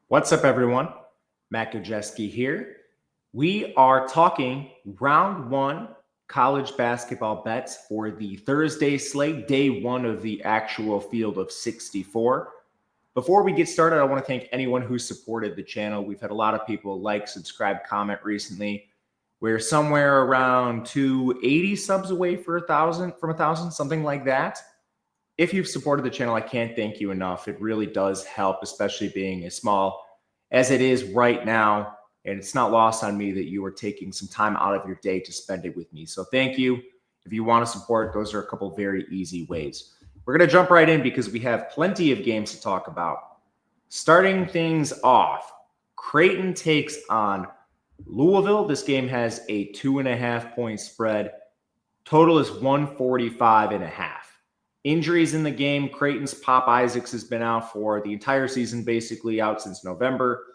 What's up, everyone? Gajewski here. We are talking round one college basketball bets for the Thursday slate, day one of the actual field of 64. Before we get started, I want to thank anyone who supported the channel. We've had a lot of people like, subscribe, comment recently. We're somewhere around 280 subs away from 1,000, something like that. If you've supported the channel, I can't thank you enough. It really does help, especially being as small as it is right now. And it's not lost on me that you are taking some time out of your day to spend it with me. So thank you. If you want to support, those are a couple very easy ways. We're going to jump right in because we have plenty of games to talk about. Starting things off, Creighton takes on Louisville. This game has a 2.5-point spread. Total is 145.5. Injuries in the game. Creighton's Pop Isaacs has been out for the entire season, basically out since November.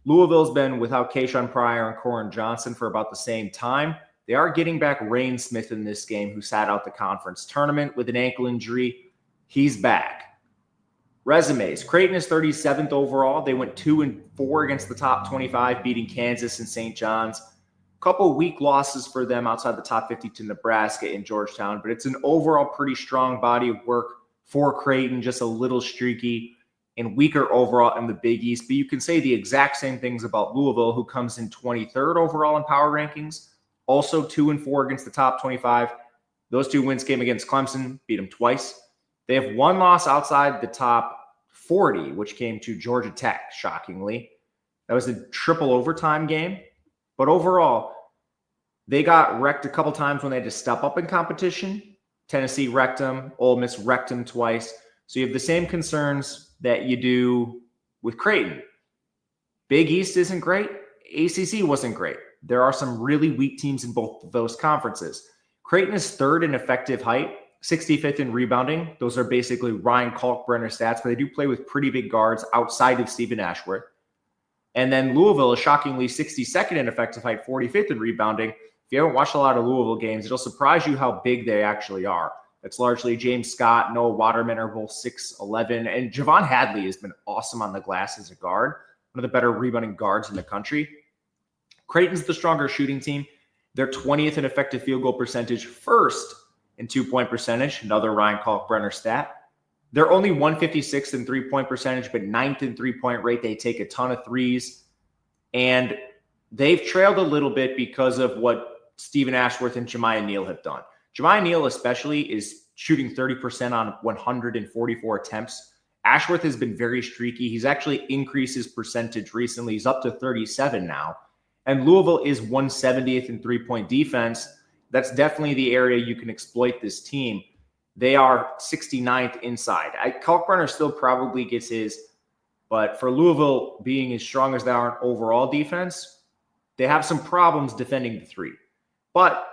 Louisville's been without Keyshawn Pryor and Corin Johnson for about the same time. They are getting back Rain Smith in this game, who sat out the conference tournament with an ankle injury. He's back. Resumes. Creighton is 37th overall. They went 2-4 against the top 25, beating Kansas and St. John's. Couple weak losses for them outside the top 50 to Nebraska and Georgetown, but it's an overall pretty strong body of work for Creighton, just a little streaky and weaker overall in the Big East. But you can say the exact same things about Louisville, who comes in 23rd overall in power rankings, also 2-4 against the top 25. Those two wins came against Clemson, beat them twice. They have one loss outside the top 40, which came to Georgia Tech, shockingly. That was a triple overtime game. But overall, they got wrecked a couple times when they had to step up in competition. Tennessee wrecked them. Ole Miss wrecked them twice. So you have the same concerns that you do with Creighton. Big East isn't great. ACC wasn't great. There are some really weak teams in both of those conferences. Creighton is third in effective height, 65th in rebounding. Those are basically Ryan Kalkbrenner stats, but they do play with pretty big guards outside of Stephen Ashworth. And then Louisville is shockingly 62nd in effective height, 45th in rebounding. If you haven't watched a lot of Louisville games, it'll surprise you how big they actually are. It's largely James Scott, Noah Waterman are both 6'11", and Javon Hadley has been awesome on the glass as a guard, one of the better rebounding guards in the country. Creighton's the stronger shooting team. They're 20th in effective field goal percentage, first in two-point percentage, another Ryan Kalkbrenner stat. They're only 156th in three-point percentage, but 9th in three-point rate. They take a ton of threes. And they've trailed a little bit because of what Stephen Ashworth and Jemiah Neal have done. Jemiah Neal especially is shooting 30% on 144 attempts. Ashworth has been very streaky. He's actually increased his percentage recently. He's up to 37 now. And Louisville is 170th in three-point defense. That's definitely the area you can exploit this team. They are 69th inside. Kalkbrenner still probably gets his, but for Louisville being as strong as they are in overall defense, they have some problems defending the three. But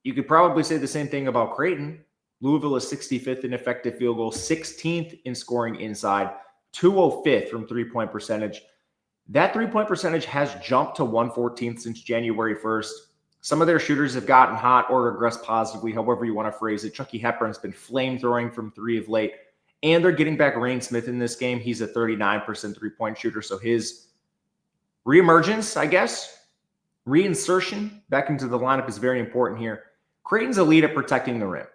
you could probably say the same thing about Creighton. Louisville is 65th in effective field goal, 16th in scoring inside, 205th from three-point percentage. That three-point percentage has jumped to 114th since January 1st. Some of their shooters have gotten hot or regressed positively, however you want to phrase it. Chucky Hepburn's been flame-throwing from three of late, and they're getting back Rain Smith in this game. He's a 39% three-point shooter, so his reemergence, I guess, reinsertion back into the lineup is very important here. Creighton's elite at protecting the rim.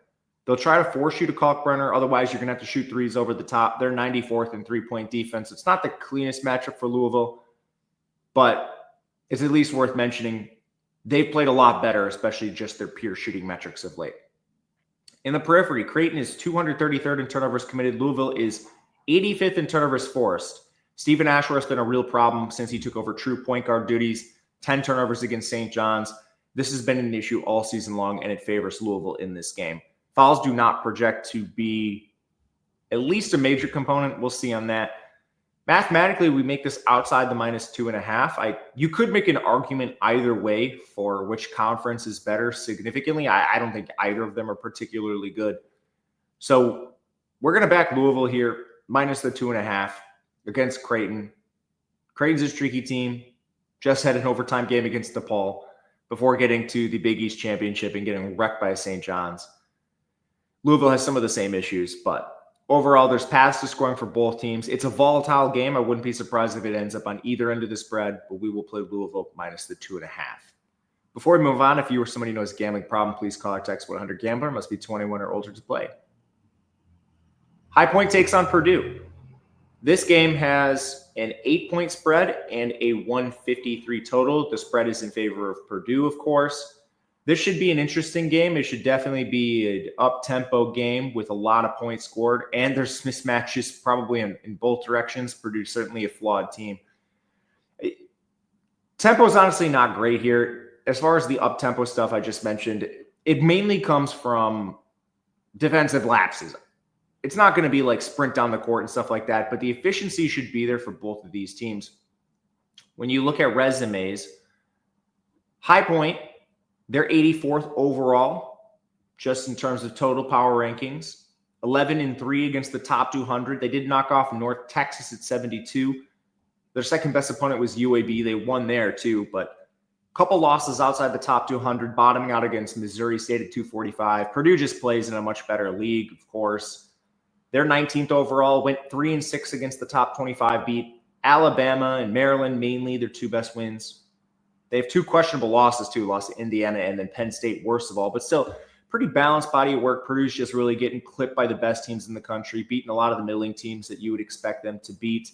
They'll try to force you to Kalkbrenner. Otherwise, you're going to have to shoot threes over the top. They're 94th in three-point defense. It's not the cleanest matchup for Louisville, but it's at least worth mentioning. They've played a lot better, especially just their pure shooting metrics of late. In the periphery, Creighton is 233rd in turnovers committed. Louisville is 85th in turnovers forced. Stephen Ashworth's been a real problem since he took over true point guard duties. 10 turnovers against St. John's. This has been an issue all season long, and it favors Louisville in this game. Fouls do not project to be at least a major component. We'll see on that. Mathematically, we make this outside the -2.5. You could make an argument either way for which conference is better significantly. I don't think either of them are particularly good. So we're going to back Louisville here, minus the 2.5 against Creighton. Creighton's a streaky team. Just had an overtime game against DePaul before getting to the Big East Championship and getting wrecked by St. John's. Louisville has some of the same issues, but Overall, there's paths to scoring for both teams. It's a volatile game. I wouldn't be surprised if it ends up on either end of the spread, but we will play Louisville minus the 2.5. Before we move on, if you or somebody knows a gambling problem, please call or text 100-GAMBLER. Must be 21 or older to play. High Point takes on Purdue. This game has an 8-point spread and a 153 total. The spread is in favor of Purdue, of course. This should be an interesting game. It should definitely be an up-tempo game with a lot of points scored, and there's mismatches probably in both directions. Purdue's certainly a flawed team. Tempo is honestly not great here. As far as the up-tempo stuff I just mentioned, it mainly comes from defensive lapses. It's not going to be like sprint down the court and stuff like that, but the efficiency should be there for both of these teams. When you look at resumes, High Point, they're 84th overall, just in terms of total power rankings. 11-3 against the top 200. They did knock off North Texas at 72. Their second best opponent was UAB. They won there too, but a couple losses outside the top 200, bottoming out against Missouri State at 245. Purdue just plays in a much better league, of course. They're 19th overall, went 3-6 against the top 25, beat Alabama and Maryland mainly, their two best wins. They have two questionable losses too, lost to Indiana and then Penn State worst of all, but still pretty balanced body of work. Purdue's just really getting clipped by the best teams in the country, beating a lot of the middling teams that you would expect them to beat.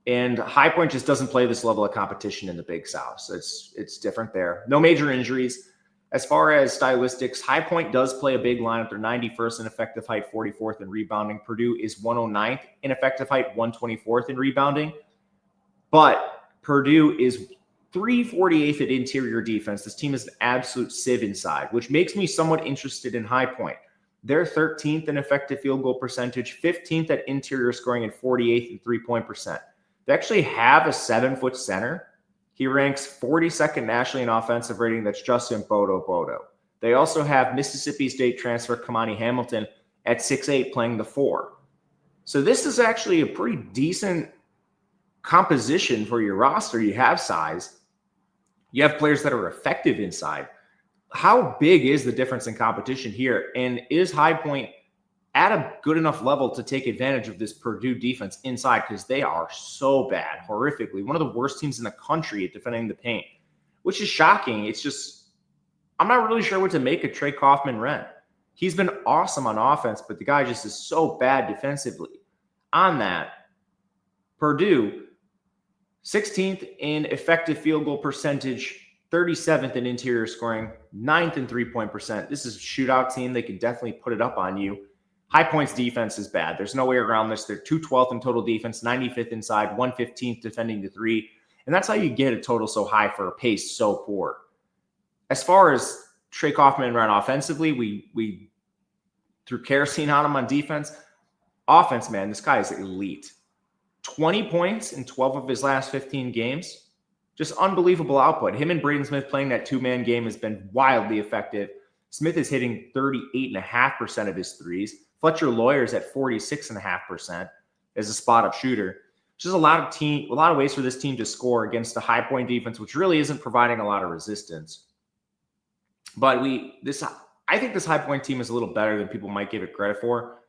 And High Point just doesn't play this level of competition in the Big South. So it's different there. No major injuries. As far as stylistics, High Point does play a big lineup. They're 91st in effective height, 44th in rebounding. Purdue is 109th in effective height, 124th in rebounding. But Purdue is 348th at interior defense. This team is an absolute sieve inside, which makes me somewhat interested in High Point. They're 13th in effective field goal percentage, 15th at interior scoring, and 48th in three-point percent. They actually have a 7-foot center. He ranks 42nd nationally in offensive rating. That's Justin Bodo. They also have Mississippi State transfer Kamani Hamilton at 6'8", playing the 4. So this is actually a pretty decent composition for your roster. You have size. You have players that are effective inside. How big is the difference in competition here? And is High Point at a good enough level to take advantage of this Purdue defense inside? Because they are so bad, horrifically. One of the worst teams in the country at defending the paint, which is shocking. It's just, I'm not really sure what to make of Trey Kaufman-Renn. He's been awesome on offense, but the guy just is so bad defensively. On that, Purdue, 16th in effective field goal percentage, 37th in interior scoring, 9th in three-point percent. This is a shootout team. They can definitely put it up on you. High Point's defense is bad. There's no way around this. They're 212th in total defense, 95th inside, 115th defending the three. And that's how you get a total so high for a pace so poor. As far as Trey Kaufman-Renn offensively, we threw kerosene on him on defense. Offense, man, this guy is elite. 20 points in 12 of his last 15 games. Just unbelievable output. Him and Braden Smith playing that two-man game has been wildly effective. Smith is hitting 38.5% of his threes. Fletcher Lawyer's at 46.5% as a spot-up shooter. Just a lot of ways for this team to score against a High Point defense, which really isn't providing a lot of resistance. But I think this High Point team is a little better than people might give it credit for.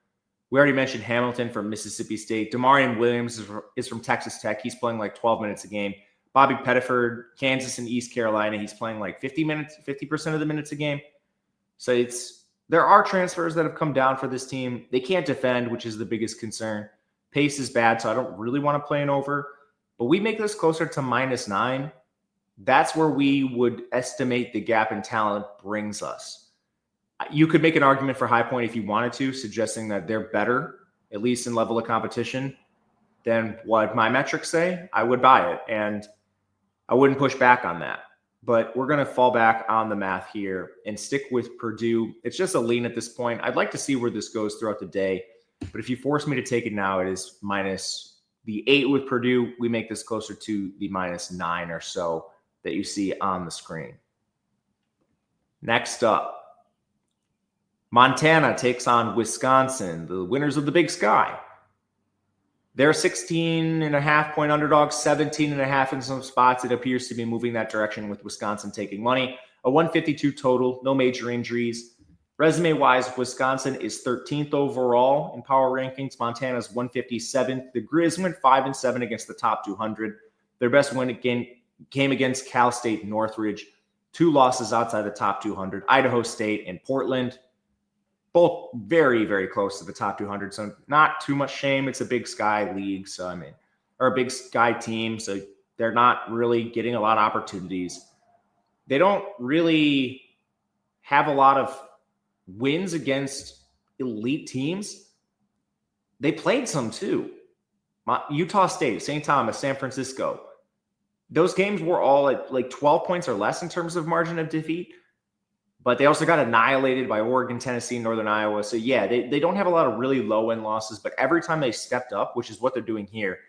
We already mentioned Hamilton from Mississippi State. Demarion Williams is from Texas Tech. He's playing like 12 minutes a game. Bobby Pettiford, Kansas and East Carolina. He's playing like 50% of the minutes a game. So there are transfers that have come down for this team. They can't defend, which is the biggest concern. Pace is bad, so I don't really want to play an over. But we make this closer to -9. That's where we would estimate the gap in talent brings us. You could make an argument for High Point if you wanted to, suggesting that they're better, at least in level of competition, than what my metrics say. I would buy it, and I wouldn't push back on that. But we're going to fall back on the math here and stick with Purdue. It's just a lean at this point. I'd like to see where this goes throughout the day. But if you force me to take it now, it is minus the 8 with Purdue. We make this closer to the -9 or so that you see on the screen. Next up, Montana takes on Wisconsin, the winners of the Big Sky. They're 16.5-point underdogs, 17.5 in some spots. It appears to be moving that direction with Wisconsin taking money. A 152 total, no major injuries. Resume-wise, Wisconsin is 13th overall in power rankings. Montana's 157th. The Grizz went 5-7 against the top 200. Their best win again came against Cal State Northridge. 2 losses outside the top 200. Idaho State and Portland, both very, very close to the top 200. So not too much shame. It's a Big Sky league, or a Big Sky team. So they're not really getting a lot of opportunities. They don't really have a lot of wins against elite teams. They played some too. Utah State, St. Thomas, San Francisco. Those games were all at like 12 points or less in terms of margin of defeat. But they also got annihilated by Oregon, Tennessee, Northern Iowa. So yeah, they don't have a lot of really low-end losses. But every time they stepped up, which is what they're doing here,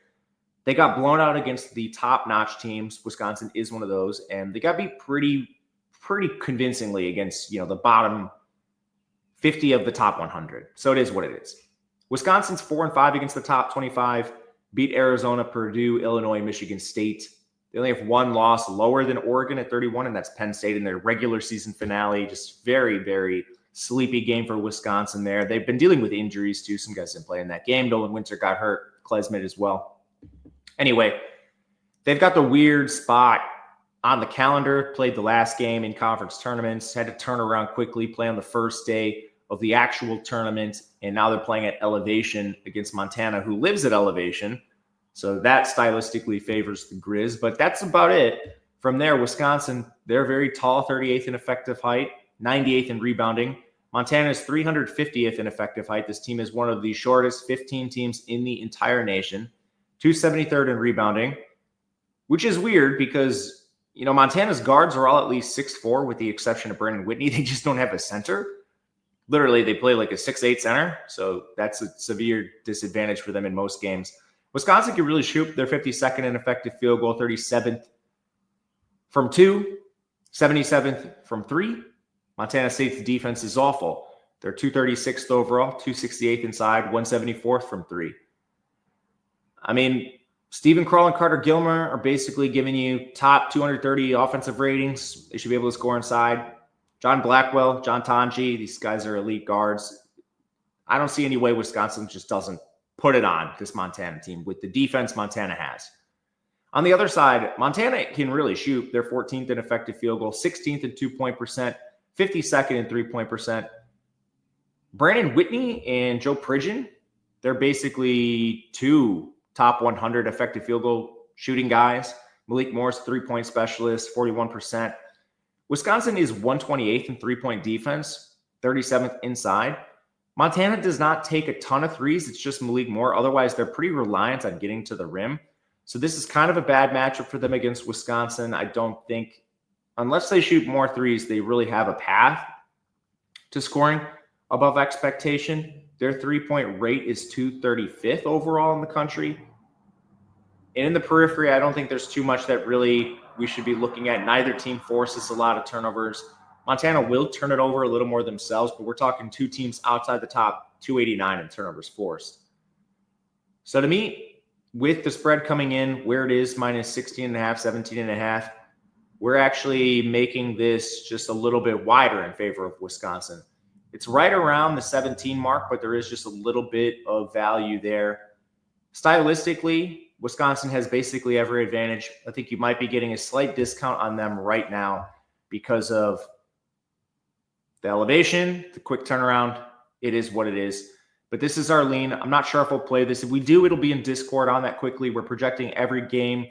they got blown out against the top-notch teams. Wisconsin is one of those. And they got beat pretty convincingly against, the bottom 50 of the top 100. So it is what it is. Wisconsin's 4-5 against the top 25, beat Arizona, Purdue, Illinois, Michigan State. They only have 1 loss lower than Oregon at 31, and that's Penn State in their regular season finale. Just very, very sleepy game for Wisconsin there. They've been dealing with injuries too. Some guys didn't play in that game. Nolan Winter got hurt, Klesmit as well. Anyway, they've got the weird spot on the calendar, played the last game in conference tournaments, had to turn around quickly, play on the first day of the actual tournament, and now they're playing at Elevation against Montana, who lives at Elevation. So that stylistically favors the Grizz, but that's about it. From there, Wisconsin, they're very tall, 38th in effective height, 98th in rebounding. Montana is 350th in effective height. This team is one of the shortest 15 teams in the entire nation, 273rd in rebounding, which is weird because, Montana's guards are all at least 6'4", with the exception of Brandon Whitney. They just don't have a center. Literally, they play like a 6'8" center, so that's a severe disadvantage for them in most games. Wisconsin can really shoot. They're 52nd in effective field goal, 37th from 2, 77th from 3. Montana State's defense is awful. They're 236th overall, 268th inside, 174th from 3. Stephen Kroll and Carter Gilmer are basically giving you top 230 offensive ratings. They should be able to score inside. John Blackwell, John Tanji, these guys are elite guards. I don't see any way Wisconsin just doesn't put it on this Montana team with the defense Montana has. On the other side, Montana can really shoot. They're 14th in effective field goal, 16th in 2-point percent, 52nd in 3-point percent. Brandon Whitney and Joe Pridgeon, they're basically 2 top 100 effective field goal shooting guys. Malik Morris, 3-point specialist, 41%. Wisconsin is 128th in 3-point defense, 37th inside. Montana does not take a ton of threes. It's just Malik Moore. Otherwise, they're pretty reliant on getting to the rim. So this is kind of a bad matchup for them against Wisconsin. I don't think, unless they shoot more threes, they really have a path to scoring above expectation. Their 3-point rate is 235th overall in the country. And in the periphery, I don't think there's too much that really we should be looking at. Neither team forces a lot of turnovers. Montana will turn it over a little more themselves, but we're talking 2 teams outside the top 289 in turnovers forced. So to me, with the spread coming in where it is, minus 16.5, 17.5, we're actually making this just a little bit wider in favor of Wisconsin. It's right around the 17 mark, but there is just a little bit of value there. Stylistically, Wisconsin has basically every advantage. I think you might be getting a slight discount on them right now because of the elevation, the quick turnaround. It is what it is. But this is our lean. I'm not sure if we'll play this. If we do, it'll be in Discord on that quickly. We're projecting every game.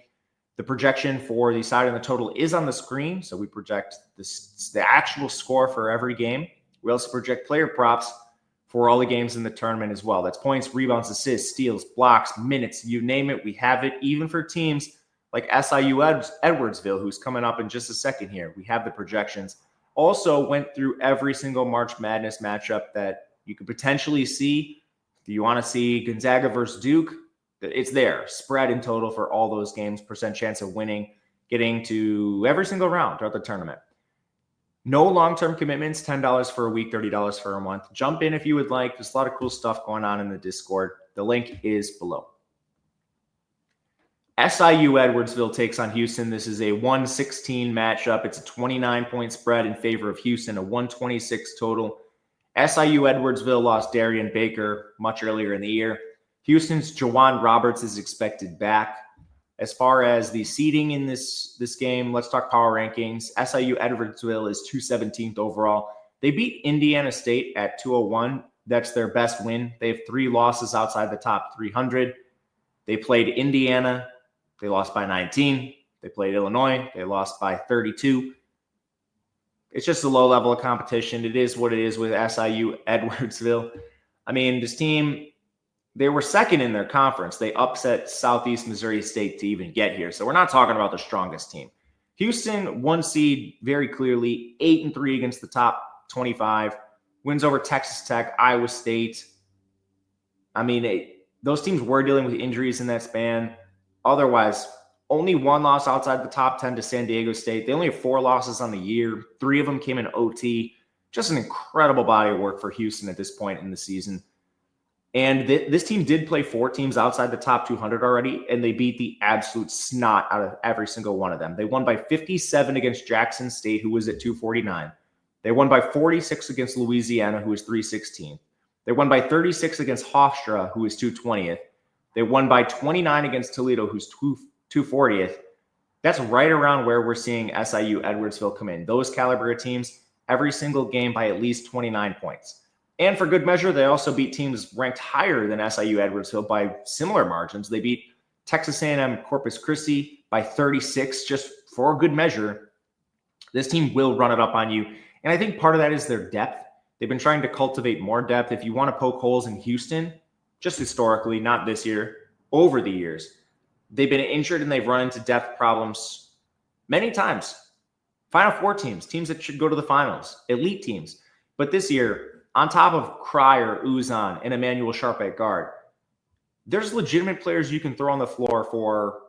The projection for the side and the total is on the screen. So we project the actual score for every game. We also project player props for all the games in the tournament as well. That's points, rebounds, assists, steals, blocks, minutes, you name it. We have it even for teams like SIU Edwardsville, who's coming up in just a second here. We have the projections. Also went through every single March Madness matchup that you could potentially see. Do you want to see Gonzaga versus Duke? It's there. Spread in total for all those games, percent chance of winning, getting to every single round throughout the tournament. No long-term commitments, $10 for a week, $30 for a month. Jump in if you would like. There's a lot of cool stuff going on in the Discord. The link is below. SIU Edwardsville takes on Houston. This is a 116 matchup. It's a 29-point spread in favor of Houston, a 126 total. SIU Edwardsville lost Darian Baker much earlier in the year. Houston's Jawan Roberts is expected back. As far as the seeding in this game, let's talk power rankings. SIU Edwardsville is 217th overall. They beat Indiana State at 201. That's their best win. They have 3 losses outside the top 300. They played Indiana. They lost by 19. They played Illinois. They lost by 32. It's just a low level of competition. It is what it is with SIU Edwardsville. I mean, this team, they were second in their conference. They upset Southeast Missouri State to even get here. So we're not talking about the strongest team. Houston, 1 seed, very clearly, 8-3 against the top 25. Wins over Texas Tech, Iowa State. I mean, those teams were dealing with injuries in that span. Otherwise, only 1 loss outside the top 10 to San Diego State. They only have 4 losses on the year. 3 of them came in OT. Just an incredible body of work for Houston at this point in the season. And this team did play 4 teams outside the top 200 already, and they beat the absolute snot out of every single one of them. They won by 57 against Jackson State, who was at 249. They won by 46 against Louisiana, who was 316. They won by 36 against Hofstra, who was 220th. They won by 29 against Toledo, who's 240th. That's right around where we're seeing SIU Edwardsville come in. Those caliber of teams, every single game by at least 29 points. And for good measure, they also beat teams ranked higher than SIU Edwardsville by similar margins. They beat Texas A&M Corpus Christi by 36, just for good measure. This team will run it up on you. And I think part of that is their depth. They've been trying to cultivate more depth. If you want to poke holes in Houston, just historically, not this year, over the years, they've been injured and they've run into depth problems many times. Final 4 teams that should go to the finals, elite teams. But this year, on top of Cryer, Uzan, and Emmanuel Sharp at guard, there's legitimate players you can throw on the floor for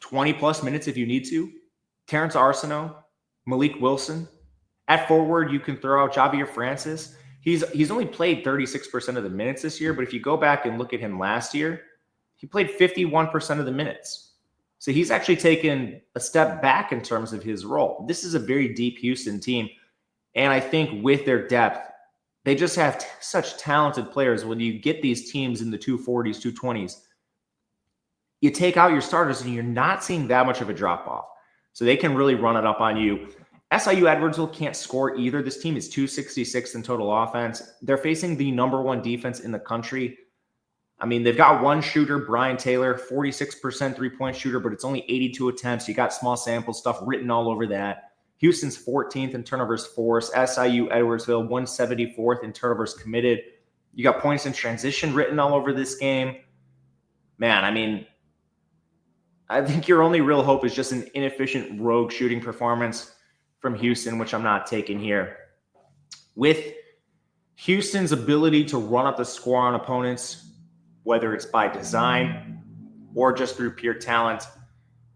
20-plus minutes if you need to. Terrence Arsenault, Malik Wilson. At forward, you can throw out Javier Francis. He's only played 36% of the minutes this year, but if you go back and look at him last year, he played 51% of the minutes. So he's actually taken a step back in terms of his role. This is a very deep Houston team, and I think with their depth, they just have such talented players. When you get these teams in the 240s, 220s, you take out your starters and you're not seeing that much of a drop-off. So they can really run it up on you. SIU Edwardsville can't score either. This team is 266 in total offense. They're facing the #1 defense in the country. I mean, they've got one shooter, Brian Taylor, 46% three-point shooter, but it's only 82 attempts. You got small sample stuff written all over that. Houston's 14th in turnovers forced. SIU Edwardsville 174th in turnovers committed. You got points in transition written all over this game. Man, I mean, I think your only real hope is just an inefficient rogue shooting performance from Houston, which I'm not taking here. With Houston's ability to run up the score on opponents, whether it's by design or just through pure talent,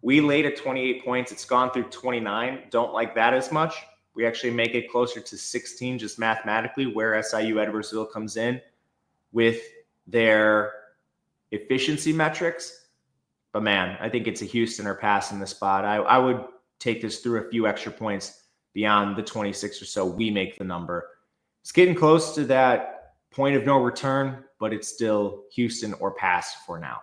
we laid at 28 points. It's gone through 29. Don't like that as much. We actually make it closer to 16 just mathematically, where SIU Edwardsville comes in with their efficiency metrics. But man, I think it's a Houston or pass in the spot. I would take this through a few extra points beyond the 26 or so we make the number. It's getting close to that point of no return, but it's still Houston or pass for now.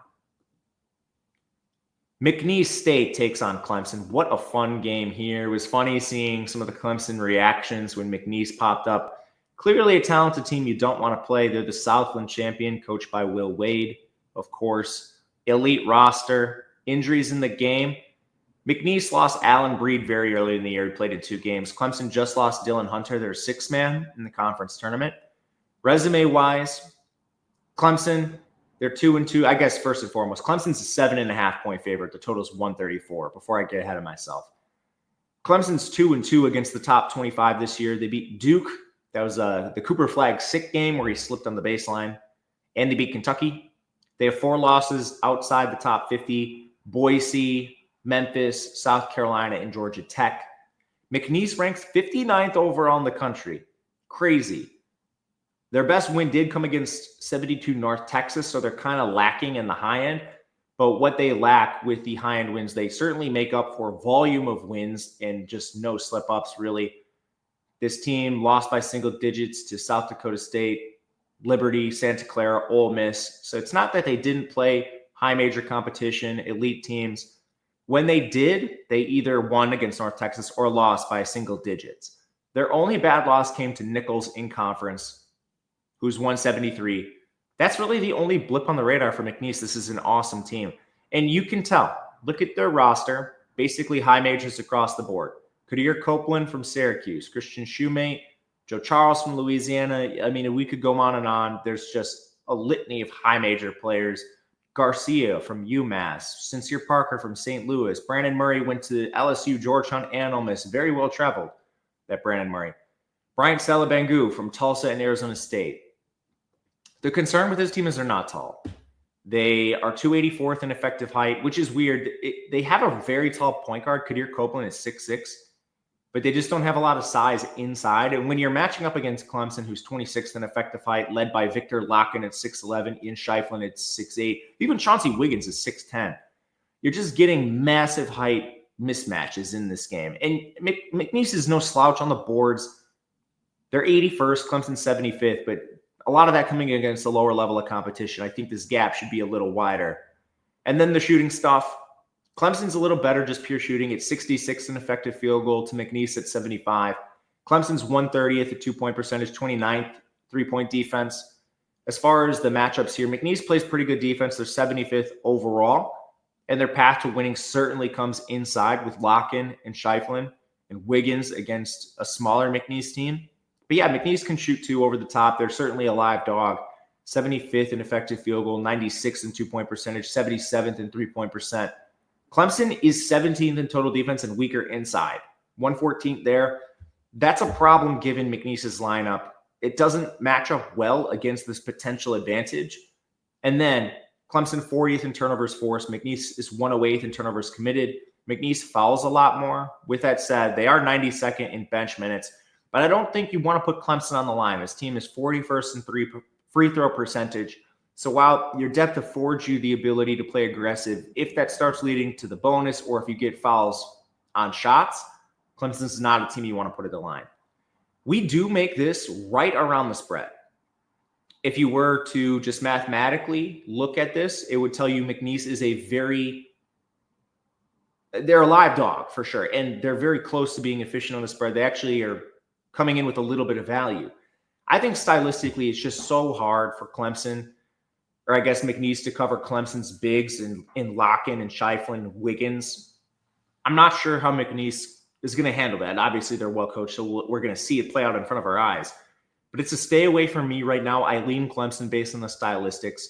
McNeese State takes on Clemson. What a fun game here. It was funny seeing some of the Clemson reactions when McNeese popped up. Clearly a talented team you don't want to play. They're the Southland champion, coached by Will Wade, of course. Elite roster. Injuries in the game. McNeese lost Alan Breed very early in the year. He played in 2 games. Clemson just lost Dylan Hunter, their 6th man in the conference tournament. Resume-wise, Clemson, they're 2-2. I guess first and foremost, Clemson's a 7.5-point favorite. The total's 134 before I get ahead of myself. Clemson's 2-2 against the top 25 this year. They beat Duke. That was the Cooper Flagg sick game where he slipped on the baseline. And they beat Kentucky. They have 4 losses outside the top 50. Boise, Memphis, South Carolina, and Georgia Tech. McNeese ranks 59th overall in the country. Crazy. Their best win did come against 72 North Texas, so they're kind of lacking in the high end. But what they lack with the high-end wins, they certainly make up for volume of wins and just no slip-ups, really. This team lost by single digits to South Dakota State, Liberty, Santa Clara, Ole Miss. So it's not that they didn't play high major competition, elite teams. When they did, they either won against North Texas or lost by single digits. Their only bad loss came to Nichols in conference, who's 173. That's really the only blip on the radar for McNeese. This is an awesome team. And you can tell. Look at their roster. Basically high majors across the board. Kadir Copeland from Syracuse, Christian Shoemate, Joe Charles from Louisiana. I mean, we could go on and on. There's just a litany of high major players. Garcia from UMass, Sincere Parker from St. Louis. Brandon Murray went to LSU, Georgetown, and Ole Miss. Very well traveled, that Brandon Murray. Bryant Salabangu from Tulsa and Arizona State. The concern with this team is they're not tall. They are 284th in effective height, which is weird. They have a very tall point guard. Kadir Copeland is 6'6", but they just don't have a lot of size inside. And when you're matching up against Clemson, who's 26th in effective height, led by Victor Locken at 6'11", Ian Shiflin at 6'8", even Chauncey Wiggins is 6'10". You're just getting massive height mismatches in this game. And McNeese is no slouch on the boards. They're 81st, Clemson 75th, but a lot of that coming against a lower level of competition. I think this gap should be a little wider. And then the shooting stuff. Clemson's a little better, just pure shooting. It's 66 in effective field goal to McNeese at 75. Clemson's 130th at 2-point percentage, 29th three-point defense. As far as the matchups here, McNeese plays pretty good defense. They're 75th overall. And their path to winning certainly comes inside with Locken and Shiflin and Wiggins against a smaller McNeese team. But yeah, McNeese can shoot two over the top. They're certainly a live dog. 75th in effective field goal, 96th in 2-point percentage, 77th in 3-point percent. Clemson is 17th in total defense and weaker inside. 114th there. That's a problem given McNeese's lineup. It doesn't match up well against this potential advantage. And then Clemson 40th in turnovers forced. McNeese is 108th in turnovers committed. McNeese fouls a lot more. With that said, they are 92nd in bench minutes. But I don't think you want to put Clemson on the line. This team is 41st in free throw percentage. So while your depth affords you the ability to play aggressive, if that starts leading to the bonus or if you get fouls on shots, Clemson's not a team you want to put at the line. We do make this right around the spread. If you were to just mathematically look at this, it would tell you McNeese is they're a live dog for sure. And they're very close to being efficient on the spread. They actually are coming in with a little bit of value. I think stylistically, it's just so hard for Clemson, or I guess McNeese, to cover Clemson's bigs in Locken and Shiflin and Wiggins. I'm not sure how McNeese is going to handle that. Obviously, they're well coached, so we're going to see it play out in front of our eyes. But it's a stay away from me right now. I lean Clemson based on the stylistics,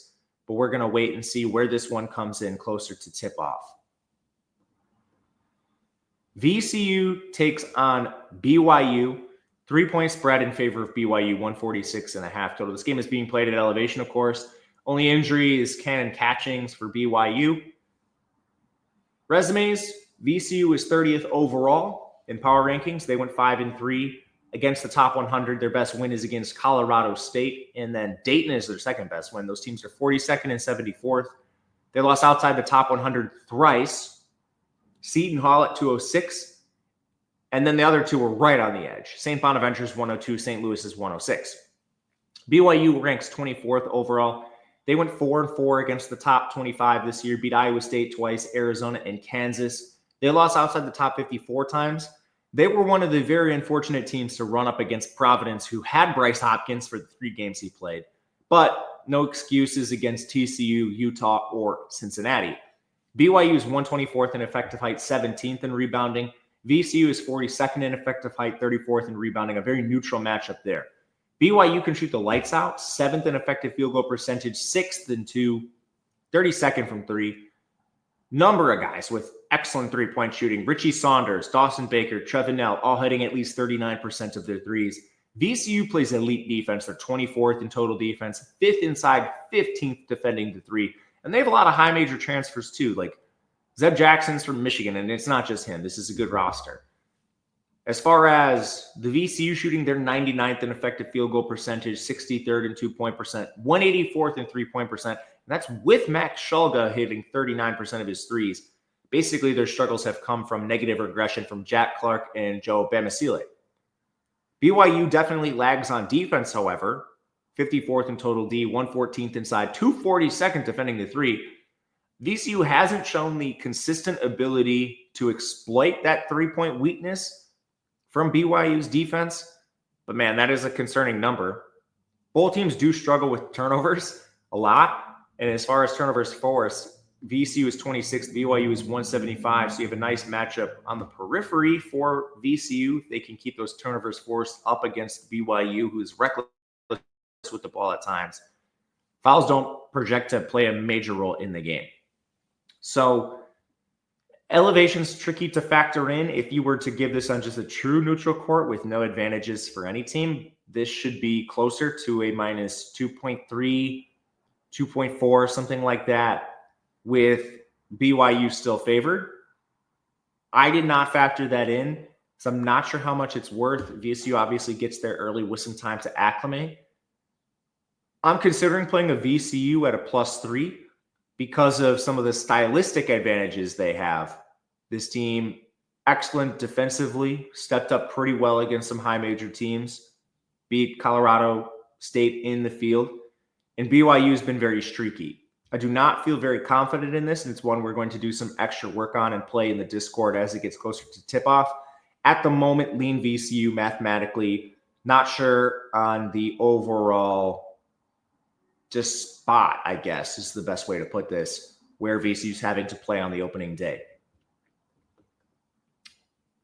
but we're going to wait and see where this one comes in closer to tip-off. VCU takes on BYU. 3-point spread in favor of BYU, 146.5 total. This game is being played at elevation, of course. Only injury is Cannon Catchings for BYU. Resumes, VCU is 30th overall in power rankings. They went 5-3 against the top 100. Their best win is against Colorado State, and then Dayton is their second best win. Those teams are 42nd and 74th. They lost outside the top 100 thrice. Seton Hall at 206. And then the other two were right on the edge. St. Bonaventure is 102, St. Louis is 106. BYU ranks 24th overall. They went 4-4 against the top 25 this year, beat Iowa State twice, Arizona, and Kansas. They lost outside the top 54 times. They were one of the very unfortunate teams to run up against Providence, who had Bryce Hopkins for the 3 games he played. But no excuses against TCU, Utah, or Cincinnati. BYU is 124th in effective height, 17th in rebounding. VCU is 42nd in effective height, 34th in rebounding, a very neutral matchup there. BYU can shoot the lights out, 7th in effective field goal percentage, 6th in 2, 32nd from 3. Number of guys with excellent three-point shooting. Richie Saunders, Dawson Baker, Trevin Knell, all hitting at least 39% of their threes. VCU plays elite defense. They're 24th in total defense, 5th inside, 15th defending the 3. And they have a lot of high major transfers too, like Zeb Jackson's from Michigan, and it's not just him. This is a good roster. As far as the VCU shooting, they're 99th in effective field goal percentage, 63rd in 2-point percent, 184th in 3-point percent. And that's with Max Shulga hitting 39% of his threes. Basically, their struggles have come from negative regression from Jack Clark and Joe Bamisile. BYU definitely lags on defense, however. 54th in total D, 114th inside, 242nd defending the three. VCU hasn't shown the consistent ability to exploit that three-point weakness from BYU's defense. But man, that is a concerning number. Both teams do struggle with turnovers a lot. And as far as turnovers forced, VCU is 26th, BYU is 175. So you have a nice matchup on the periphery for VCU. They can keep those turnovers forced up against BYU, who is reckless with the ball at times. Fouls don't project to play a major role in the game. So elevation's tricky to factor in. If you were to give this on just a true neutral court with no advantages for any team, this should be closer to a minus 2.3, 2.4, something like that, with BYU still favored. I did not factor that in, so I'm not sure how much it's worth. VSU obviously gets there early with some time to acclimate. I'm considering playing a VCU at a +3 because of some of the stylistic advantages they have. This team, excellent defensively, stepped up pretty well against some high major teams, beat Colorado State in the field, and BYU has been very streaky. I do not feel very confident in this, and it's one we're going to do some extra work on and play in the Discord as it gets closer to tip-off. At the moment, lean VCU mathematically. Not sure on the overall just spot, I guess, is the best way to put this, where VCU's having to play on the opening day.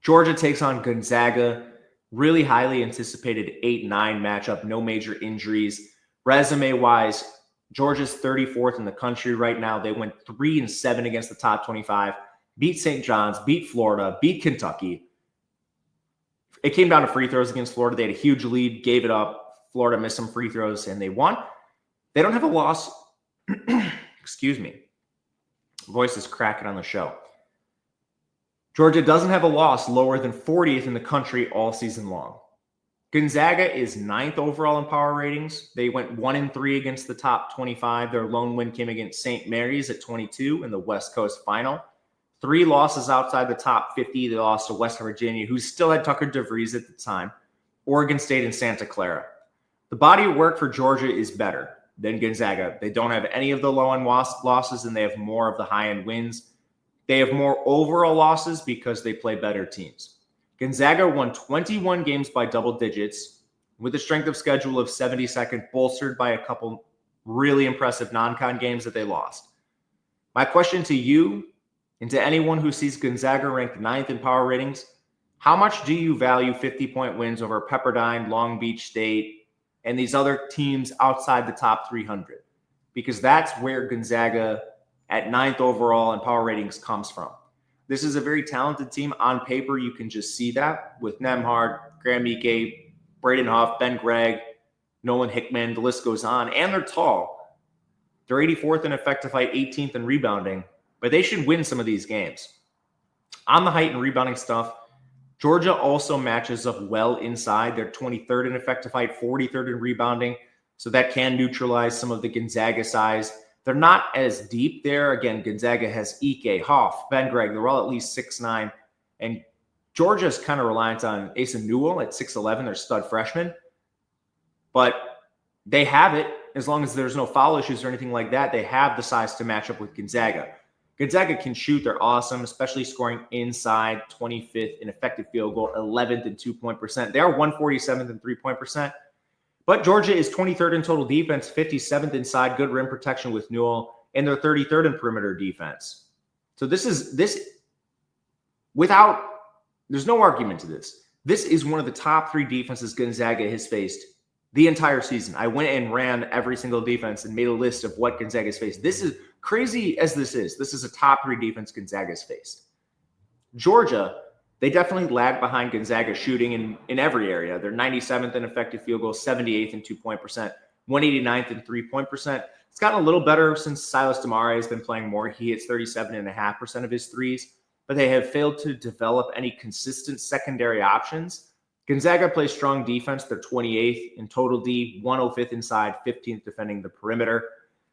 Georgia takes on Gonzaga. Really highly anticipated 8-9 matchup, no major injuries. Resume-wise, Georgia's 34th in the country right now. They went 3-7 against the top 25, beat St. John's, beat Florida, beat Kentucky. It came down to free throws against Florida. They had a huge lead, gave it up. Florida missed some free throws, and they won. They don't have a loss. Excuse me. Voice is cracking on the show. Georgia doesn't have a loss lower than 40th in the country all season long. Gonzaga is 9th overall in power ratings. They went 1-3 against the top 25. Their lone win came against St. Mary's at 22 in the West Coast final. 3 losses outside the top 50. They lost to West Virginia, who still had Tucker DeVries at the time, Oregon State, and Santa Clara. The body of work for Georgia is better than Gonzaga. They don't have any of the low-end losses, and they have more of the high-end wins. They have more overall losses because they play better teams. Gonzaga won 21 games by double digits with a strength of schedule of 72nd, bolstered by a couple really impressive non-con games that they lost. My question to you and to anyone who sees Gonzaga ranked 9th in power ratings, how much do you value 50-point wins over Pepperdine, Long Beach State, and these other teams outside the top 300? Because that's where Gonzaga at 9th overall in power ratings comes from. This is a very talented team. On paper, you can just see that with Nembhard, Graham Ike, Braden Huff, Ben Gregg, Nolan Hickman, the list goes on. And they're tall. They're 84th in effective height, 18th in rebounding, but they should win some of these games. On the height and rebounding stuff, Georgia also matches up well inside. They're 23rd in effective height, 43rd in rebounding, so that can neutralize some of the Gonzaga size. They're not as deep there. Again, Gonzaga has Ike, Hoff, Ben Gregg. They're all at least 6'9". And Georgia's kind of reliant on Asa Newell at 6'11", their stud freshman. But they have it as long as there's no foul issues or anything like that. They have the size to match up with Gonzaga. Gonzaga can shoot. They're awesome, especially scoring inside, 25th in effective field goal, 11th in two-point percent. They are 147th in three-point percent. But Georgia is 23rd in total defense, 57th inside, good rim protection with Newell, and they're 33rd in perimeter defense. So there's no argument to this. This is one of the top 3 defenses Gonzaga has faced the entire season. I went and ran every single defense and made a list of what Gonzaga's faced. This is crazy as this is a top 3 defense Gonzaga's faced. Georgia, they definitely lag behind Gonzaga shooting in every area. They're 97th in effective field goal, 78th in two-point percent, 189th in three-point percent. It's gotten a little better since Silas DeMare has been playing more. He hits 37.5% of his threes, but they have failed to develop any consistent secondary options. Gonzaga plays strong defense. They're 28th in total D, 105th inside, 15th defending the perimeter.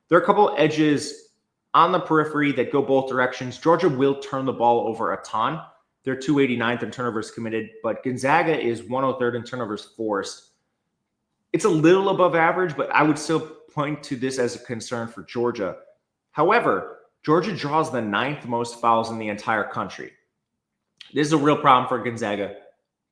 There are a couple edges on the periphery that go both directions. Georgia will turn the ball over a ton. They're 289th in turnovers committed, but Gonzaga is 103rd in turnovers forced. It's a little above average, but I would still point to this as a concern for Georgia. However, Georgia draws the 9th most fouls in the entire country. This is a real problem for Gonzaga.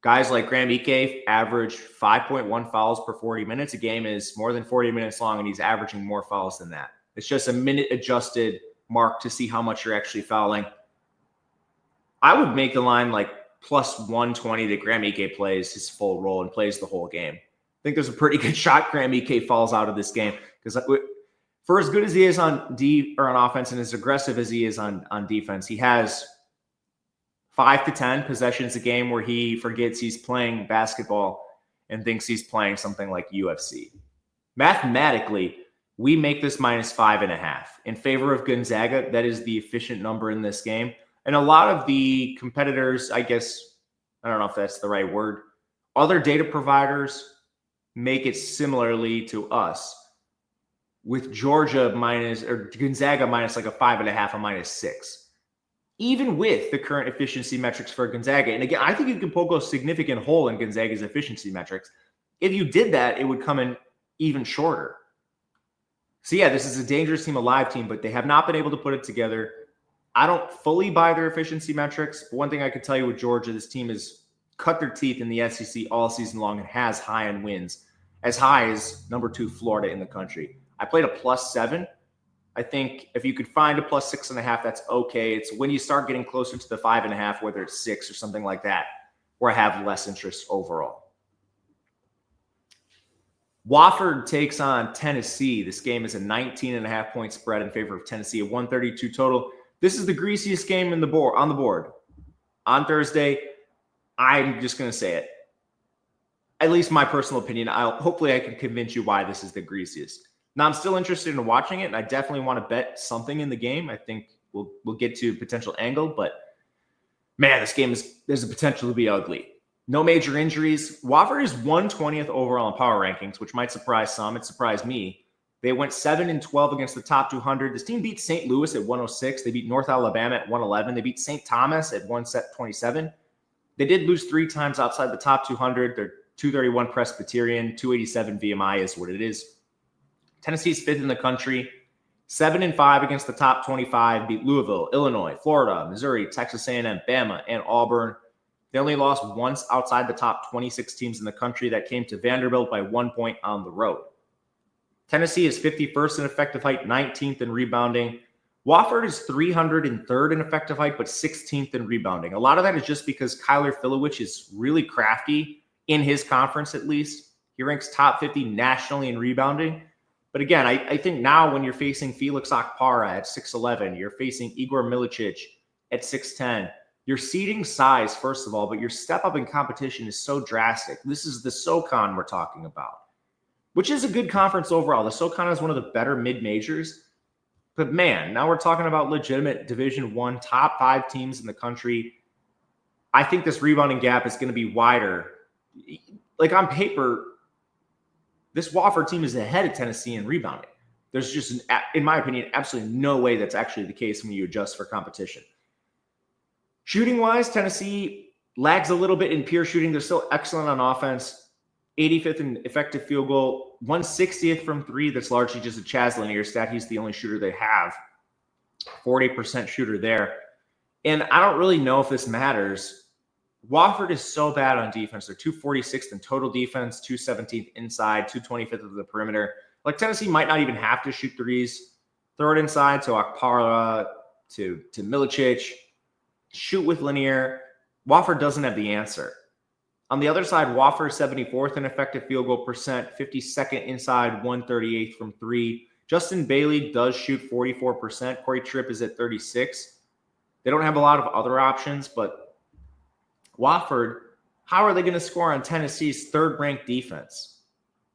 Guys like Graham Ike average 5.1 fouls per 40 minutes. A game is more than 40 minutes long, and he's averaging more fouls than that. It's just a minute-adjusted mark to see how much you're actually fouling. I would make the line like plus 120 that Graham Ike plays his full role and plays the whole game. I think there's a pretty good shot Graham Ike falls out of this game because for as good as he is on offense and as aggressive as he is on defense, he has 5 to 10 possessions a game where he forgets he's playing basketball and thinks he's playing something like UFC. Mathematically, we make this minus 5.5 in favor of Gonzaga. That is the efficient number in this game. And a lot of the competitors, I guess, I don't know if that's the right word, other data providers make it similarly to us, with Georgia Gonzaga minus like a 5.5, a minus 6. Even with the current efficiency metrics for Gonzaga. And again, I think you can poke a significant hole in Gonzaga's efficiency metrics. If you did that, it would come in even shorter. So yeah, this is a dangerous team, a live team, but they have not been able to put it together. I don't fully buy their efficiency metrics, but one thing I could tell you with Georgia, this team has cut their teeth in the SEC all season long and has high-end wins, as high as number 2 Florida in the country. I played a plus 7. I think if you could find a plus 6.5, that's okay. It's when you start getting closer to the 5.5, whether it's 6 or something like that, where I have less interest overall. Wofford takes on Tennessee. This game is a 19.5 point spread in favor of Tennessee, a 132 total. This is the greasiest game on the board. On Thursday, I'm just going to say it. At least my personal opinion. Hopefully I can convince you why this is the greasiest. Now, I'm still interested in watching it, and I definitely want to bet something in the game. I think we'll get to potential angle, but man, this game there's a potential to be ugly. No major injuries. Wofford is 120th overall in power rankings, which might surprise some. It surprised me. They went 7-12 against the top 200. This team beat St. Louis at 106. They beat North Alabama at 111. They beat St. Thomas at 127. They did lose 3 times outside the top 200. They're 231 Presbyterian, 287 VMI is what it is. Tennessee's 5th in the country, 7-5 against the top 25, beat Louisville, Illinois, Florida, Missouri, Texas A&M, Bama, and Auburn. They only lost once outside the top 26 teams in the country. That came to Vanderbilt by 1 point on the road. Tennessee is 51st in effective height, 19th in rebounding. Wofford is 303rd in effective height, but 16th in rebounding. A lot of that is just because Kyler Filowich is really crafty in his conference, at least. He ranks top 50 nationally in rebounding. But again, I think now when you're facing Felix Okpara at 6'11", you're facing Igor Milicic at 6'10", you're ceding size, first of all, but your step up in competition is so drastic. This is the SoCon we're talking about, which is a good conference overall. The SoCon is one of the better mid-majors. But man, now we're talking about legitimate Division I, top 5 teams in the country. I think this rebounding gap is going to be wider. Like on paper, this Wofford team is ahead of Tennessee in rebounding. There's just, in my opinion, absolutely no way that's actually the case when you adjust for competition. Shooting-wise, Tennessee lags a little bit in pure shooting. They're still excellent on offense. 85th in effective field goal, 160th from 3. That's largely just a Chaz Lanier stat. He's the only shooter they have. 40% shooter there. And I don't really know if this matters. Wofford is so bad on defense. They're 246th in total defense, 217th inside, 225th of the perimeter. Like Tennessee might not even have to shoot threes. Throw it inside to Okpara, to Milicic. Shoot with Lanier. Wofford doesn't have the answer. On the other side, Wofford 74th in effective field goal percent, 52nd inside, 138th from 3. Justin Bailey does shoot 44%. Corey Tripp is at 36. They don't have a lot of other options, but Wofford, how are they going to score on Tennessee's 3rd-ranked defense?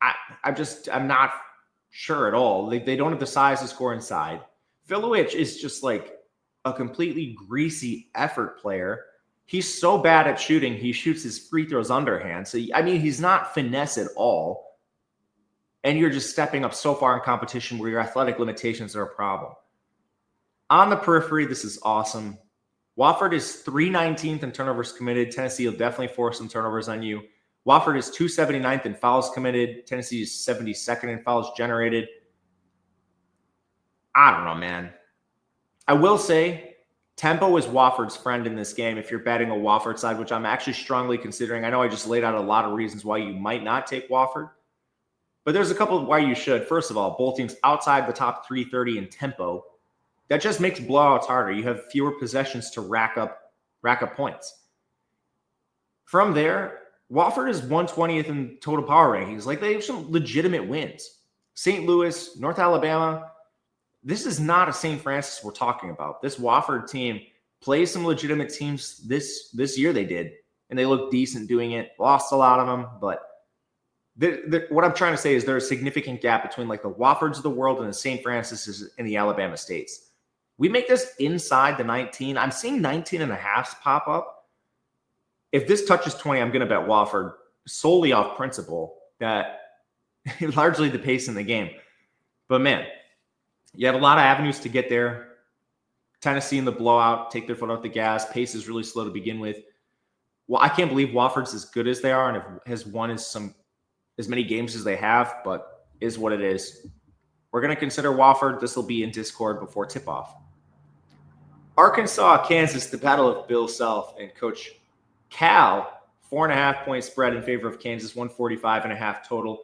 I'm not sure at all. They don't have the size to score inside. Filowich is just like a completely greasy effort player. He's so bad at shooting, he shoots his free throws underhand. So, I mean, he's not finesse at all. And you're just stepping up so far in competition where your athletic limitations are a problem. On the periphery, this is awesome. Wofford is 319th in turnovers committed. Tennessee will definitely force some turnovers on you. Wofford is 279th in fouls committed. Tennessee is 72nd in fouls generated. I don't know, man. I will say tempo is Wofford's friend in this game if you're betting a Wofford side, which I'm actually strongly considering. I know I just laid out a lot of reasons why you might not take Wofford, but there's a couple of why you should. First of all, both teams outside the top 330 in tempo. That just makes blowouts harder. You have fewer possessions to rack up points. From there, Wofford is 120th in total power rankings. Like, they have some legitimate wins. St. Louis, North Alabama. This is not a St. Francis we're talking about. This Wofford team plays some legitimate teams this year. They did, and they look decent doing it. Lost a lot of them, but what I'm trying to say is there's a significant gap between like the Woffords of the world and the St. Francis's and the Alabama States. We make this inside the 19. I'm seeing 19 and a half pop up. If this touches 20, I'm going to bet Wofford solely off principle that largely the pace in the game. But man, you have a lot of avenues to get there. Tennessee in the blowout, take their foot off the gas. Pace is really slow to begin with. Well, I can't believe Wofford's as good as they are and has won as many games as they have, but is what it is. We're going to consider Wofford. This will be in Discord before tip-off. Arkansas, Kansas, the battle of Bill Self and Coach Cal, 4.5-point spread in favor of Kansas, 145.5 total.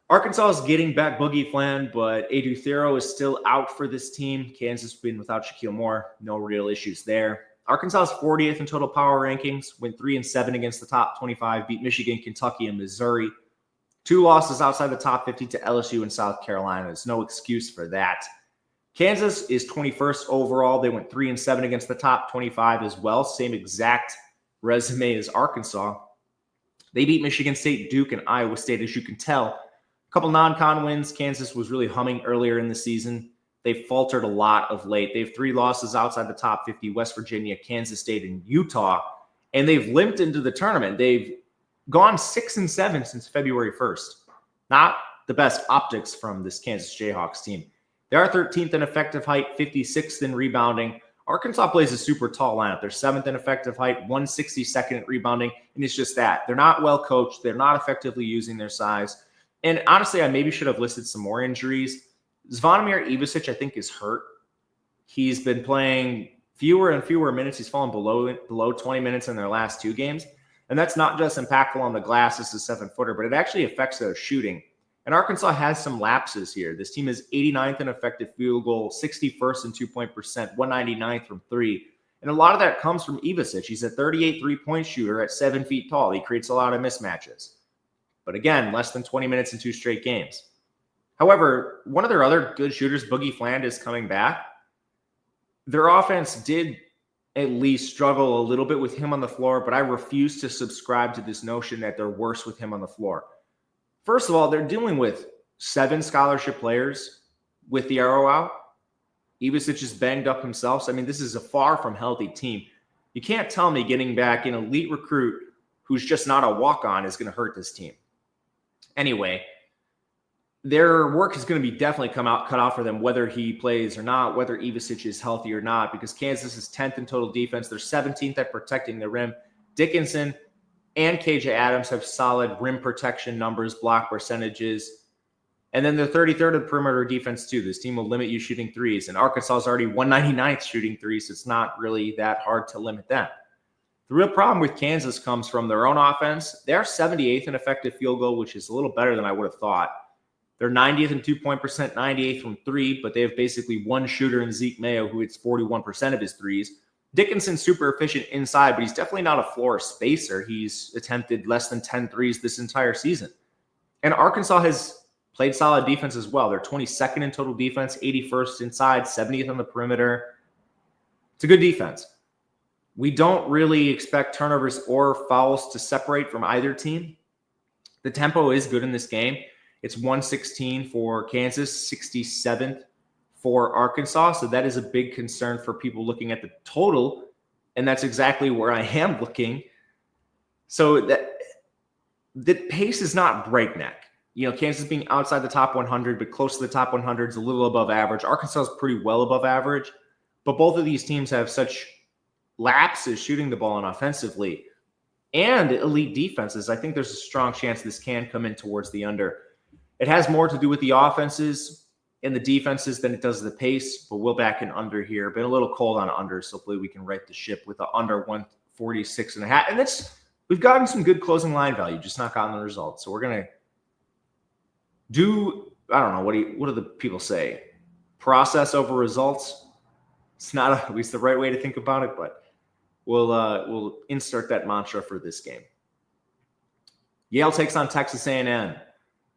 Arkansas is getting back Boogie Flan, but Adu Thero is still out for this team. Kansas been without Shaquille Moore. No real issues there. Arkansas is 40th in total power rankings, went 3-7 against the top 25, beat Michigan, Kentucky, and Missouri. 2 losses outside the top 50 to LSU and South Carolina. There's no excuse for that. Kansas is 21st overall. They went 3-7 against the top 25 as well. Same exact resume as Arkansas. They beat Michigan State, Duke, and Iowa State, as you can tell. A couple non-con wins. Kansas was really humming earlier in the season. They've faltered a lot of late. They have 3 losses outside the top 50, West Virginia, Kansas State, and Utah. And they've limped into the tournament. They've gone 6-7 since February 1st. Not the best optics from this Kansas Jayhawks team. They are 13th in effective height, 56th in rebounding. Arkansas plays a super tall lineup. They're 7th in effective height, 162nd at rebounding, and it's just that. They're not well coached. They're not effectively using their size. And honestly, I maybe should have listed some more injuries. Zvonimir Ivisic, I think, is hurt. He's been playing fewer and fewer minutes. He's fallen below 20 minutes in their last 2 games. And that's not just impactful on the glass as a 7-footer, but it actually affects their shooting. And Arkansas has some lapses here. This team is 89th in effective field goal, 61st in 2-point percent, 199th from 3. And a lot of that comes from Ivisic. He's a 38 3-point shooter at 7 feet tall. He creates a lot of mismatches. But again, less than 20 minutes in 2 straight games. However, one of their other good shooters, Boogie Fland, is coming back. Their offense did at least struggle a little bit with him on the floor, but I refuse to subscribe to this notion that they're worse with him on the floor. First of all, they're dealing with 7 scholarship players with the arrow out. Ivisic is banged up himself. So, I mean, this is a far from healthy team. You can't tell me getting back an elite recruit who's just not a walk-on is going to hurt this team. Anyway, their work is going to be definitely cut out for them, whether he plays or not, whether Ivisic is healthy or not, because Kansas is 10th in total defense. They're 17th at protecting the rim. Dickinson and KJ Adams have solid rim protection numbers, block percentages. And then they're 33rd in perimeter defense, too. This team will limit you shooting threes. And Arkansas is already 199th shooting threes, so it's not really that hard to limit them. The real problem with Kansas comes from their own offense. They're 78th in effective field goal, which is a little better than I would have thought. They're 90th in 2-point percent, 98th from 3, but they have basically one shooter in Zeke Mayo who hits 41% of his threes. Dickinson's super efficient inside, but he's definitely not a floor spacer. He's attempted less than 10 threes this entire season. And Arkansas has played solid defense as well. They're 22nd in total defense, 81st inside, 70th on the perimeter. It's a good defense. We don't really expect turnovers or fouls to separate from either team. The tempo is good in this game. It's 116 for Kansas, 67th for Arkansas. So that is a big concern for people looking at the total. And that's exactly where I am looking. So that the pace is not breakneck. You know, Kansas being outside the top 100, but close to the top 100 is a little above average. Arkansas is pretty well above average. But both of these teams have such laps is shooting the ball and offensively and elite defenses, I think there's a strong chance this can come in towards the under. It has more to do with the offenses and the defenses than it does the pace, but we'll back in under here. Been a little cold on under, so hopefully we can right the ship with the under 146.5. And we've gotten some good closing line value, just not gotten the results. So we're going to do, I don't know, what do the people say? Process over results. It's not at least the right way to think about it, but we'll insert that mantra for this game. Yale takes on Texas A&M.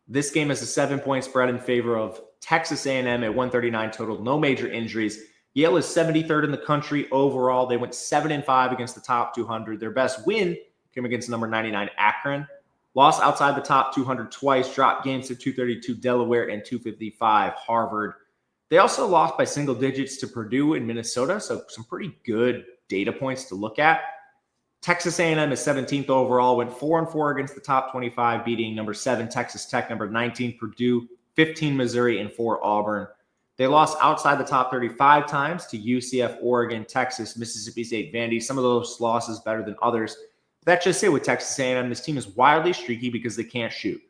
This game is a 7-point spread in favor of Texas A&M at 139 total. No major injuries. Yale is 73rd in the country overall. They went 7-5 against the top 200. Their best win came against number 99 Akron. Lost outside the top 200 twice. Dropped games to 232 Delaware and 255 Harvard. They also lost by single digits to Purdue and Minnesota, so some pretty good data points to look at. Texas A&M is 17th overall, went 4-4 against the top 25, beating number 7 Texas Tech, number 19 Purdue, 15 Missouri, and 4 Auburn. They lost outside the top 35 times to UCF, Oregon, Texas, Mississippi State, Vandy. Some of those losses better than others. That's just it with Texas A&M. This team is wildly streaky because they can't shoot.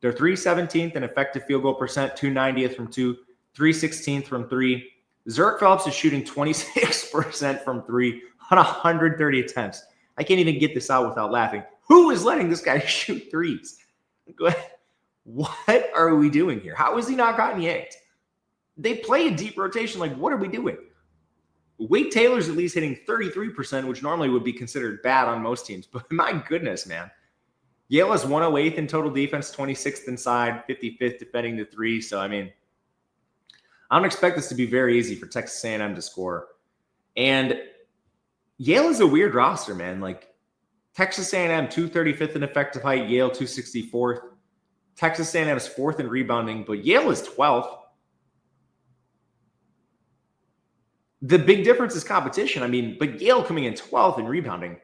They're 317th in effective field goal percent, 290th from 2, 316th from 3. Zurich Phillips is shooting 26% from 3 on 130 attempts. I can't even get this out without laughing. Who is letting this guy shoot threes? What are we doing here? How has he not gotten yanked? They play a deep rotation. Like, what are we doing? Wade Taylor's at least hitting 33%, which normally would be considered bad on most teams. But my goodness, man. Yale is 108th in total defense, 26th inside, 55th defending the 3. So, I mean, I don't expect this to be very easy for Texas A&M to score. And Yale is a weird roster, man. Like, Texas A&M 235th in effective height, Yale 264th. Texas A&M is 4th in rebounding, but Yale is 12th. The big difference is competition. I mean, but Yale coming in 12th in rebounding,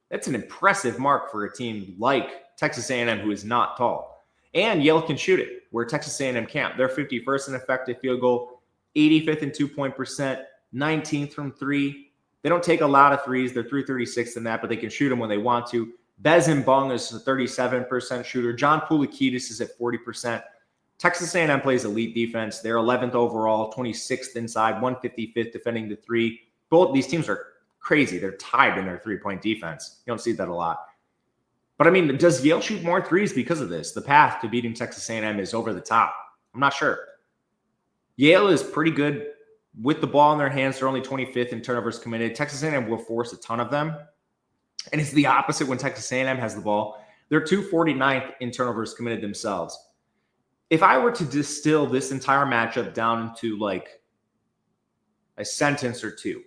that's an impressive mark for a team like Texas A&M, who is not tall. And Yale can shoot it, where Texas A&M can't. They're 51st in effective field goal, 85th in two-point percent, 19th from 3. They don't take a lot of threes. They're 336th in that, but they can shoot them when they want to. Bez Mbung is a 37% shooter. John Poulikitis is at 40%. Texas A&M plays elite defense. They're 11th overall, 26th inside, 155th defending the 3. Both these teams are crazy. They're tied in their three-point defense. You don't see that a lot. But, I mean, does Yale shoot more threes because of this? The path to beating Texas A&M is over the top. I'm not sure. Yale is pretty good with the ball in their hands. They're only 25th in turnovers committed. Texas A&M will force a ton of them. And it's the opposite when Texas A&M has the ball. They're 249th in turnovers committed themselves. If I were to distill this entire matchup down into like a sentence or two,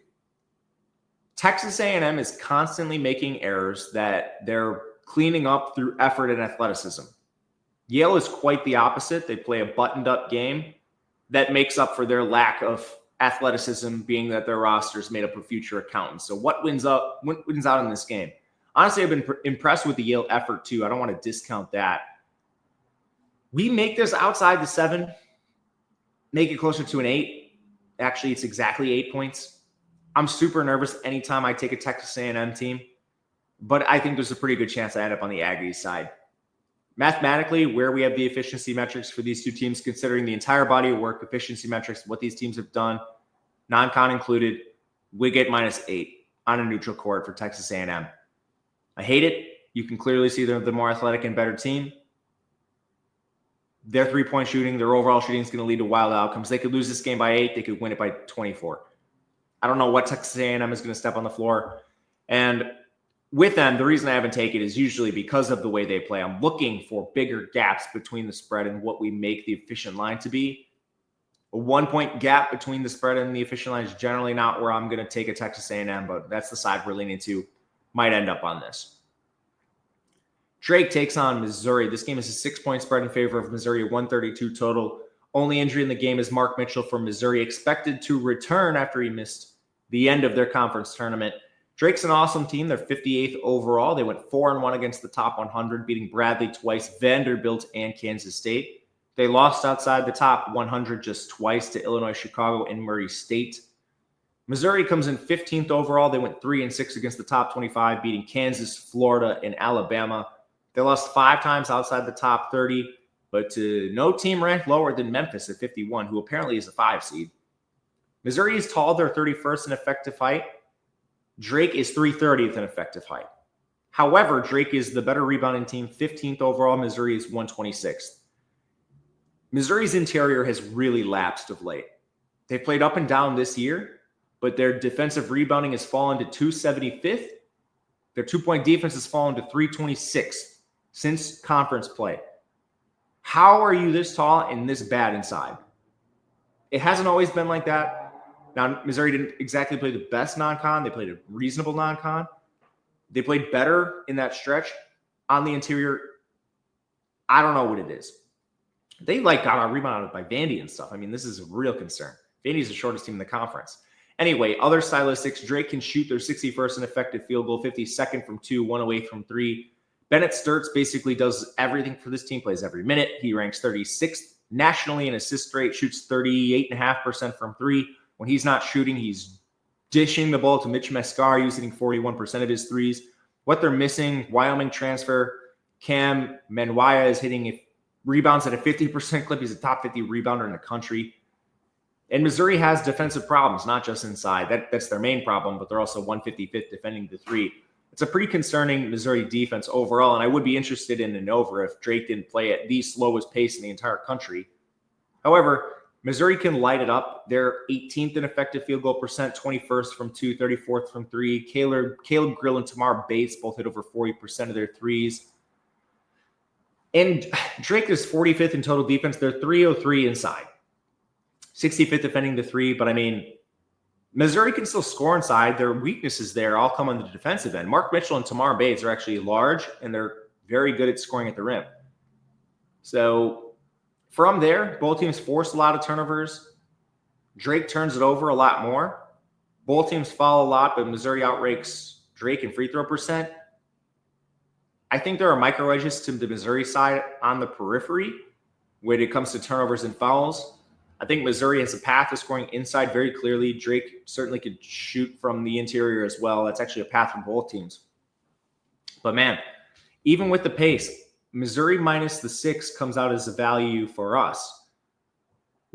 Texas A&M is constantly making errors that they're cleaning up through effort and athleticism. Yale is quite the opposite. They play a buttoned-up game that makes up for their lack of athleticism, being that their roster is made up of future accountants. So what wins out in this game? Honestly, I've been impressed with the Yale effort too. I don't want to discount that. We make this outside the 7, make it closer to an 8. Actually, it's exactly 8 points. I'm super nervous anytime I take a Texas A&M team, but I think there's a pretty good chance I end up on the Aggies side. Mathematically, where we have the efficiency metrics for these two teams, considering the entire body of work, efficiency metrics, what these teams have done, non-con included, we get -8 on a neutral court for Texas A&M. I hate it. You can clearly see they're the more athletic and better team. Their three-point shooting, their overall shooting is going to lead to wild outcomes. They could lose this game by 8. They could win it by 24. I don't know what Texas A&M is going to step on the floor. And with them, the reason I haven't taken it is usually because of the way they play. I'm looking for bigger gaps between the spread and what we make the efficient line to be. A 1-point gap between the spread and the efficient line is generally not where I'm going to take a Texas A&M, but that's the side we're leaning to. Might end up on this. Drake takes on Missouri. This game is a 6-point spread in favor of Missouri, 132 total. Only injury in the game is Mark Mitchell from Missouri, expected to return after he missed the end of their conference tournament. Drake's an awesome team. They're 58th overall. They went 4-1 against the top 100, beating Bradley twice, Vanderbilt, and Kansas State. They lost outside the top 100 just twice to Illinois, Chicago, and Murray State. Missouri comes in 15th overall. They went 3-6 against the top 25, beating Kansas, Florida, and Alabama. They lost 5 times outside the top 30, but to no team ranked lower than Memphis at 51, who apparently is a 5 seed. Missouri is tall. They're 31st in effective height. Drake is 330th in effective height. However, Drake is the better rebounding team, 15th overall. Missouri is 126th. Missouri's interior has really lapsed of late. They played up and down this year, but their defensive rebounding has fallen to 275th. Their two-point defense has fallen to 326th since conference play. How are you this tall and this bad inside? It hasn't always been like that. Now, Missouri didn't exactly play the best non-con. They played a reasonable non-con. They played better in that stretch on the interior. I don't know what it is. They got out rebounded by Vandy and stuff. I mean, this is a real concern. Vandy's the shortest team in the conference. Anyway, other stylistics, Drake can shoot their 61st in effective field goal, 52nd from 2, 108 from 3. Bennett Sturtz basically does everything for this team, plays every minute. He ranks 36th nationally in assist rate, shoots 38.5% from 3. When he's not shooting, he's dishing the ball to Mitch Mescar, using 41% of his threes. What they're missing, Wyoming transfer, Cam Menwaya is hitting rebounds at a 50% clip. He's a top 50 rebounder in the country. And Missouri has defensive problems, not just inside. That's their main problem, but they're also 155th defending the 3. It's a pretty concerning Missouri defense overall, and I would be interested in an over if Drake didn't play at the slowest pace in the entire country. However, Missouri can light it up. They're 18th in effective field goal percent, 21st from 2, 34th from 3. Caleb Grill and Tamar Bates both hit over 40% of their threes. And Drake is 45th in total defense. They're 303 inside. 65th defending the 3, but I mean, Missouri can still score inside. Their weaknesses there all come on the defensive end. Mark Mitchell and Tamar Bates are actually large, and they're very good at scoring at the rim. So from there, both teams force a lot of turnovers. Drake turns it over a lot more. Both teams foul a lot, but Missouri outranks Drake in free throw percent. I think there are micro edges to the Missouri side on the periphery when it comes to turnovers and fouls. I think Missouri has a path to scoring inside very clearly. Drake certainly could shoot from the interior as well. That's actually a path for both teams. But man, even with the pace, Missouri minus the 6 comes out as a value for us.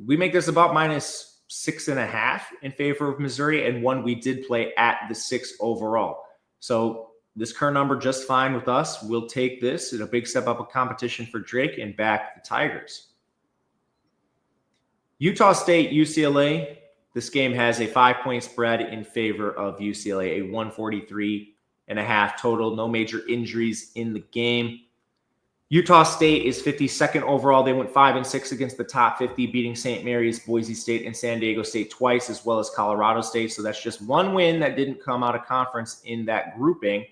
We make this about minus 6.5 in favor of Missouri, and one we did play at the 6 overall. So this current number just fine with us. We'll take this. It's a big step up of competition for Drake and back the Tigers. Utah State, UCLA. This game has a 5-point spread in favor of UCLA, a 143.5 total. No major injuries in the game. Utah State is 52nd overall. They went 5-6 against the top 50, beating St. Mary's, Boise State, and San Diego State twice, as well as Colorado State. So that's just one win that didn't come out of conference in that grouping.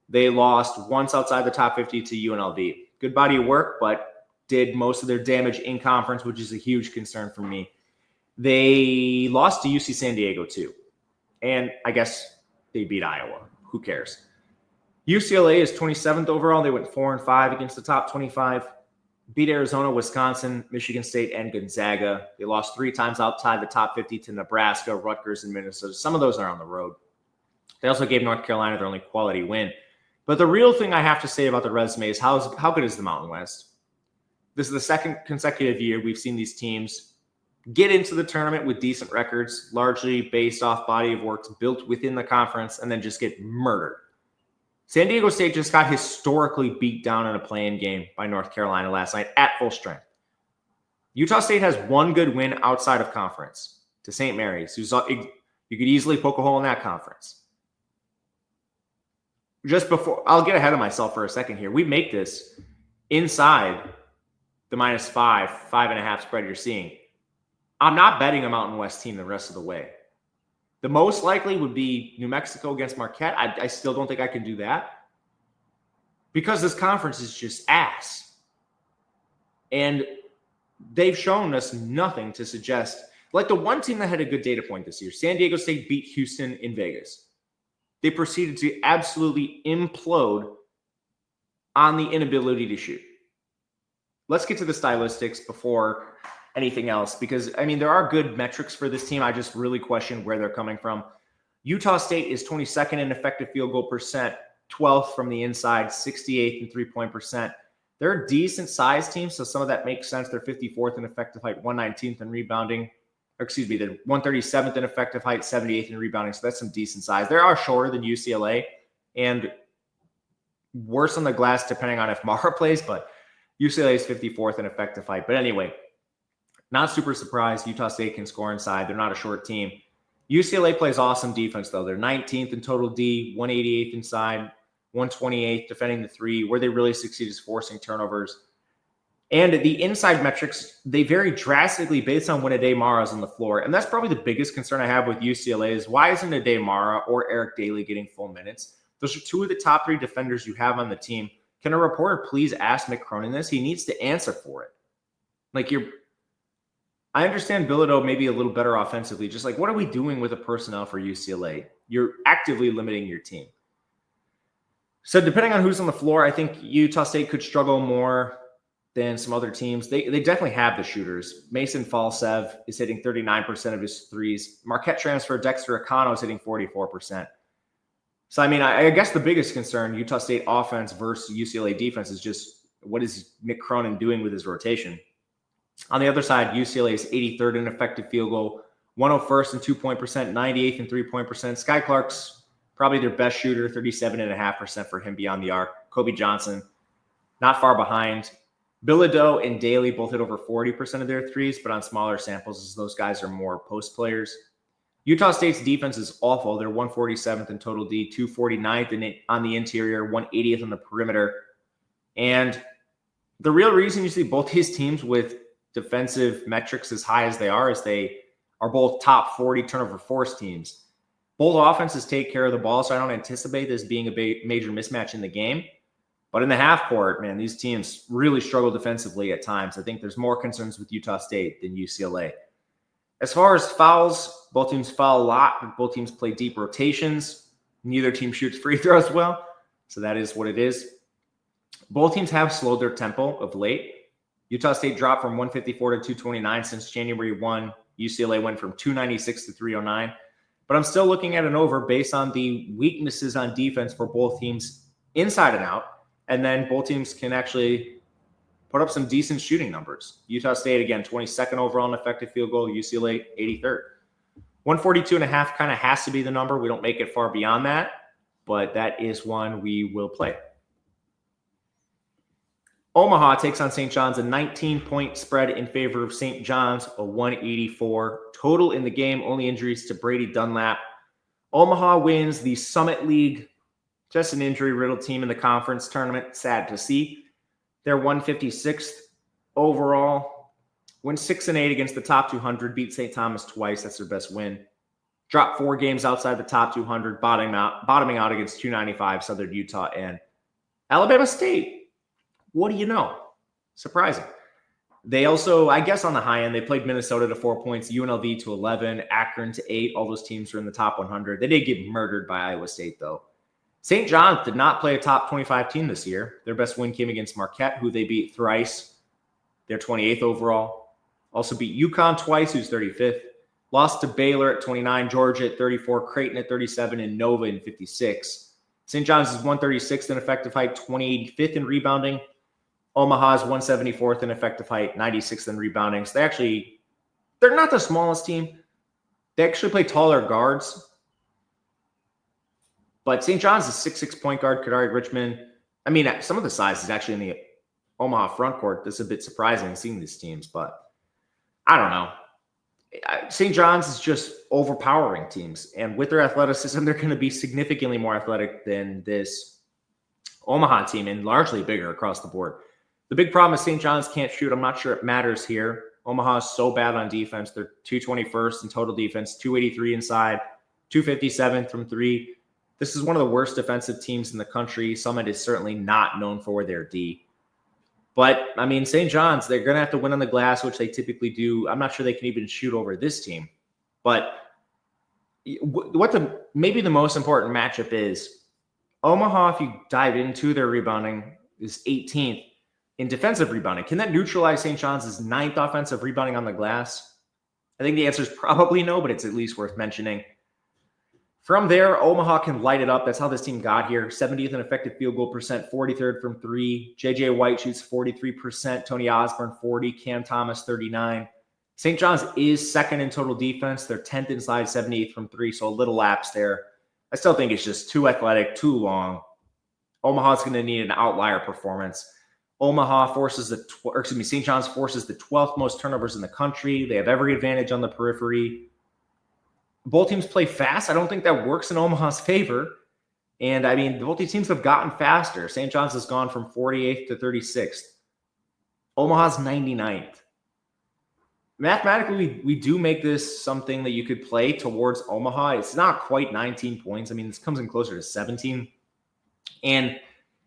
They lost once outside the top 50 to UNLV. Good body of work, but did most of their damage in conference, which is a huge concern for me. They lost to UC San Diego too. And I guess they beat Iowa. Who cares? UCLA is 27th overall. They went 4-5 against the top 25. Beat Arizona, Wisconsin, Michigan State, and Gonzaga. They lost 3 times outside the top 50 to Nebraska, Rutgers, and Minnesota. Some of those are on the road. They also gave North Carolina their only quality win. But the real thing I have to say about the resume is how good is the Mountain West? This is the second consecutive year we've seen these teams get into the tournament with decent records, largely based off body of work built within the conference, and then just get murdered. San Diego State just got historically beat down in a play-in game by North Carolina last night at full strength. Utah State has one good win outside of conference to St. Mary's. You could easily poke a hole in that conference. Just before, I'll get ahead of myself for a second here. We make this inside the minus 5.5 spread you're seeing. I'm not betting a Mountain West team the rest of the way. The most likely would be New Mexico against Marquette. I still don't think I can do that because this conference is just ass. And they've shown us nothing to suggest. Like the one team that had a good data point this year, San Diego State beat Houston in Vegas. They proceeded to absolutely implode on the inability to shoot. Let's get to the stylistics before anything else because, I mean, there are good metrics for this team. I just really question where they're coming from. Utah State is 22nd in effective field goal percent, 12th from the inside, 68th in three-point percent. They're a decent size team, so some of that makes sense. They're 54th in effective height, 119th in rebounding. They're 137th in effective height, 78th in rebounding. So that's some decent size. They are shorter than UCLA and worse on the glass depending on if Mara plays, but UCLA is 54th in effective height. But anyway, not super surprised. Utah State can score inside. They're not a short team. UCLA plays awesome defense, though. They're 19th in total D, 188th inside, 128th defending the three. Where they really succeed is forcing turnovers. And the inside metrics, they vary drastically based on when Ade Mara is on the floor. And that's probably the biggest concern I have with UCLA is why isn't Ade Mara or Eric Daly getting full minutes? Those are two of the top three defenders you have on the team. Can a reporter please ask Mick Cronin this? He needs to answer for it. I understand Bilodeau may be a little better offensively. Just like, what are we doing with the personnel for UCLA? You're actively limiting your team. So depending on who's on the floor, I think Utah State could struggle more than some other teams. They definitely have the shooters. Mason Falsev is hitting 39% of his threes. Marquette transfer Dexter Akano is hitting 44%. So, I mean, I guess the biggest concern, Utah State offense versus UCLA defense, is just what is Mick Cronin doing with his rotation? On the other side, UCLA is 83rd in effective field goal, 101st in two-point percent, 98th in three-point percent. Sky Clark's probably their best shooter, 37.5% for him beyond the arc. Kobe Johnson, not far behind. Bilodeau and Daly both hit over 40% of their threes, but on smaller samples as those guys are more post players. Utah State's defense is awful. They're 147th in total D, 249th on the interior, 180th on the perimeter. And the real reason you see both these teams with defensive metrics as high as they are is they are both top 40 turnover force teams. Both offenses take care of the ball, so I don't anticipate this being a major mismatch in the game. But in the half court, man, these teams really struggle defensively at times. I think there's more concerns with Utah State than UCLA. As far as fouls, both teams foul a lot, but both teams play deep rotations. Neither team shoots free throws well, so that is what it is. Both teams have slowed their tempo of late. Utah State dropped from 154 to 229 since January 1. UCLA went from 296 to 309. But I'm still looking at an over based on the weaknesses on defense for both teams inside and out. And then both teams can actually put up some decent shooting numbers. Utah State, again, 22nd overall in effective field goal. UCLA, 83rd. 142.5 kind of has to be the number. We don't make it far beyond that, but that is one we will play. Omaha takes on St. John's, a 19-point spread in favor of St. John's, a 184. Total in the game, only injuries to Brady Dunlap. Omaha wins the Summit League. Just an injury-riddled team in the conference tournament. Sad to see. They're 156th overall. Win 6-8 against the top 200. Beat St. Thomas twice. That's their best win. Dropped 4 games outside the top 200. Bottoming out against 295 Southern Utah and Alabama State. What do you know? Surprising. They also, I guess on the high end, they played Minnesota to 4 points, UNLV to 11, Akron to 8. All those teams were in the top 100. They did get murdered by Iowa State, though. St. John's did not play a top 25 team this year. Their best win came against Marquette, who they beat thrice. They're 28th overall. Also beat UConn twice, who's 35th. Lost to Baylor at 29, Georgia at 34, Creighton at 37, and Nova in 56. St. John's is 136th in effective height, 25th in rebounding. Omaha is 174th in effective height, 96th in rebounding. So they're not the smallest team. They actually play taller guards. But St. John's is 6'6" point guard, Kadari Richmond. I mean, some of the size is actually in the Omaha front court. This is a bit surprising seeing these teams, but I don't know. St. John's is just overpowering teams. And with their athleticism, they're going to be significantly more athletic than this Omaha team and largely bigger across the board. The big problem is St. John's can't shoot. I'm not sure it matters here. Omaha is so bad on defense. They're 221st in total defense, 283 inside, 257 from three. This is one of the worst defensive teams in the country. Summit is certainly not known for their D. But, I mean, St. John's, they're going to have to win on the glass, which they typically do. I'm not sure they can even shoot over this team. But maybe the most important matchup is Omaha, if you dive into their rebounding, is 18th. in defensive rebounding. Can that neutralize St. John's 9th offensive rebounding on the glass? I think the answer is probably no, but it's at least worth mentioning. From there, Omaha can light it up. That's how this team got here. 70th in effective field goal percent, 43rd from three. J.J. White shoots 43%, Tony Osborne 40, Cam Thomas 39. St. John's is second in total defense. They're 10th inside, 78th from three, so a little lapse there. I still think it's just too athletic, too long. Omaha's going to need an outlier performance. St. John's forces the 12th most turnovers in the country. They have every advantage on the periphery. Both teams play fast. I don't think that works in Omaha's favor. And I mean, both these teams have gotten faster. St. John's has gone from 48th to 36th. Omaha's 99th. Mathematically, we do make this something that you could play towards Omaha. It's not quite 19 points. I mean, this comes in closer to 17. And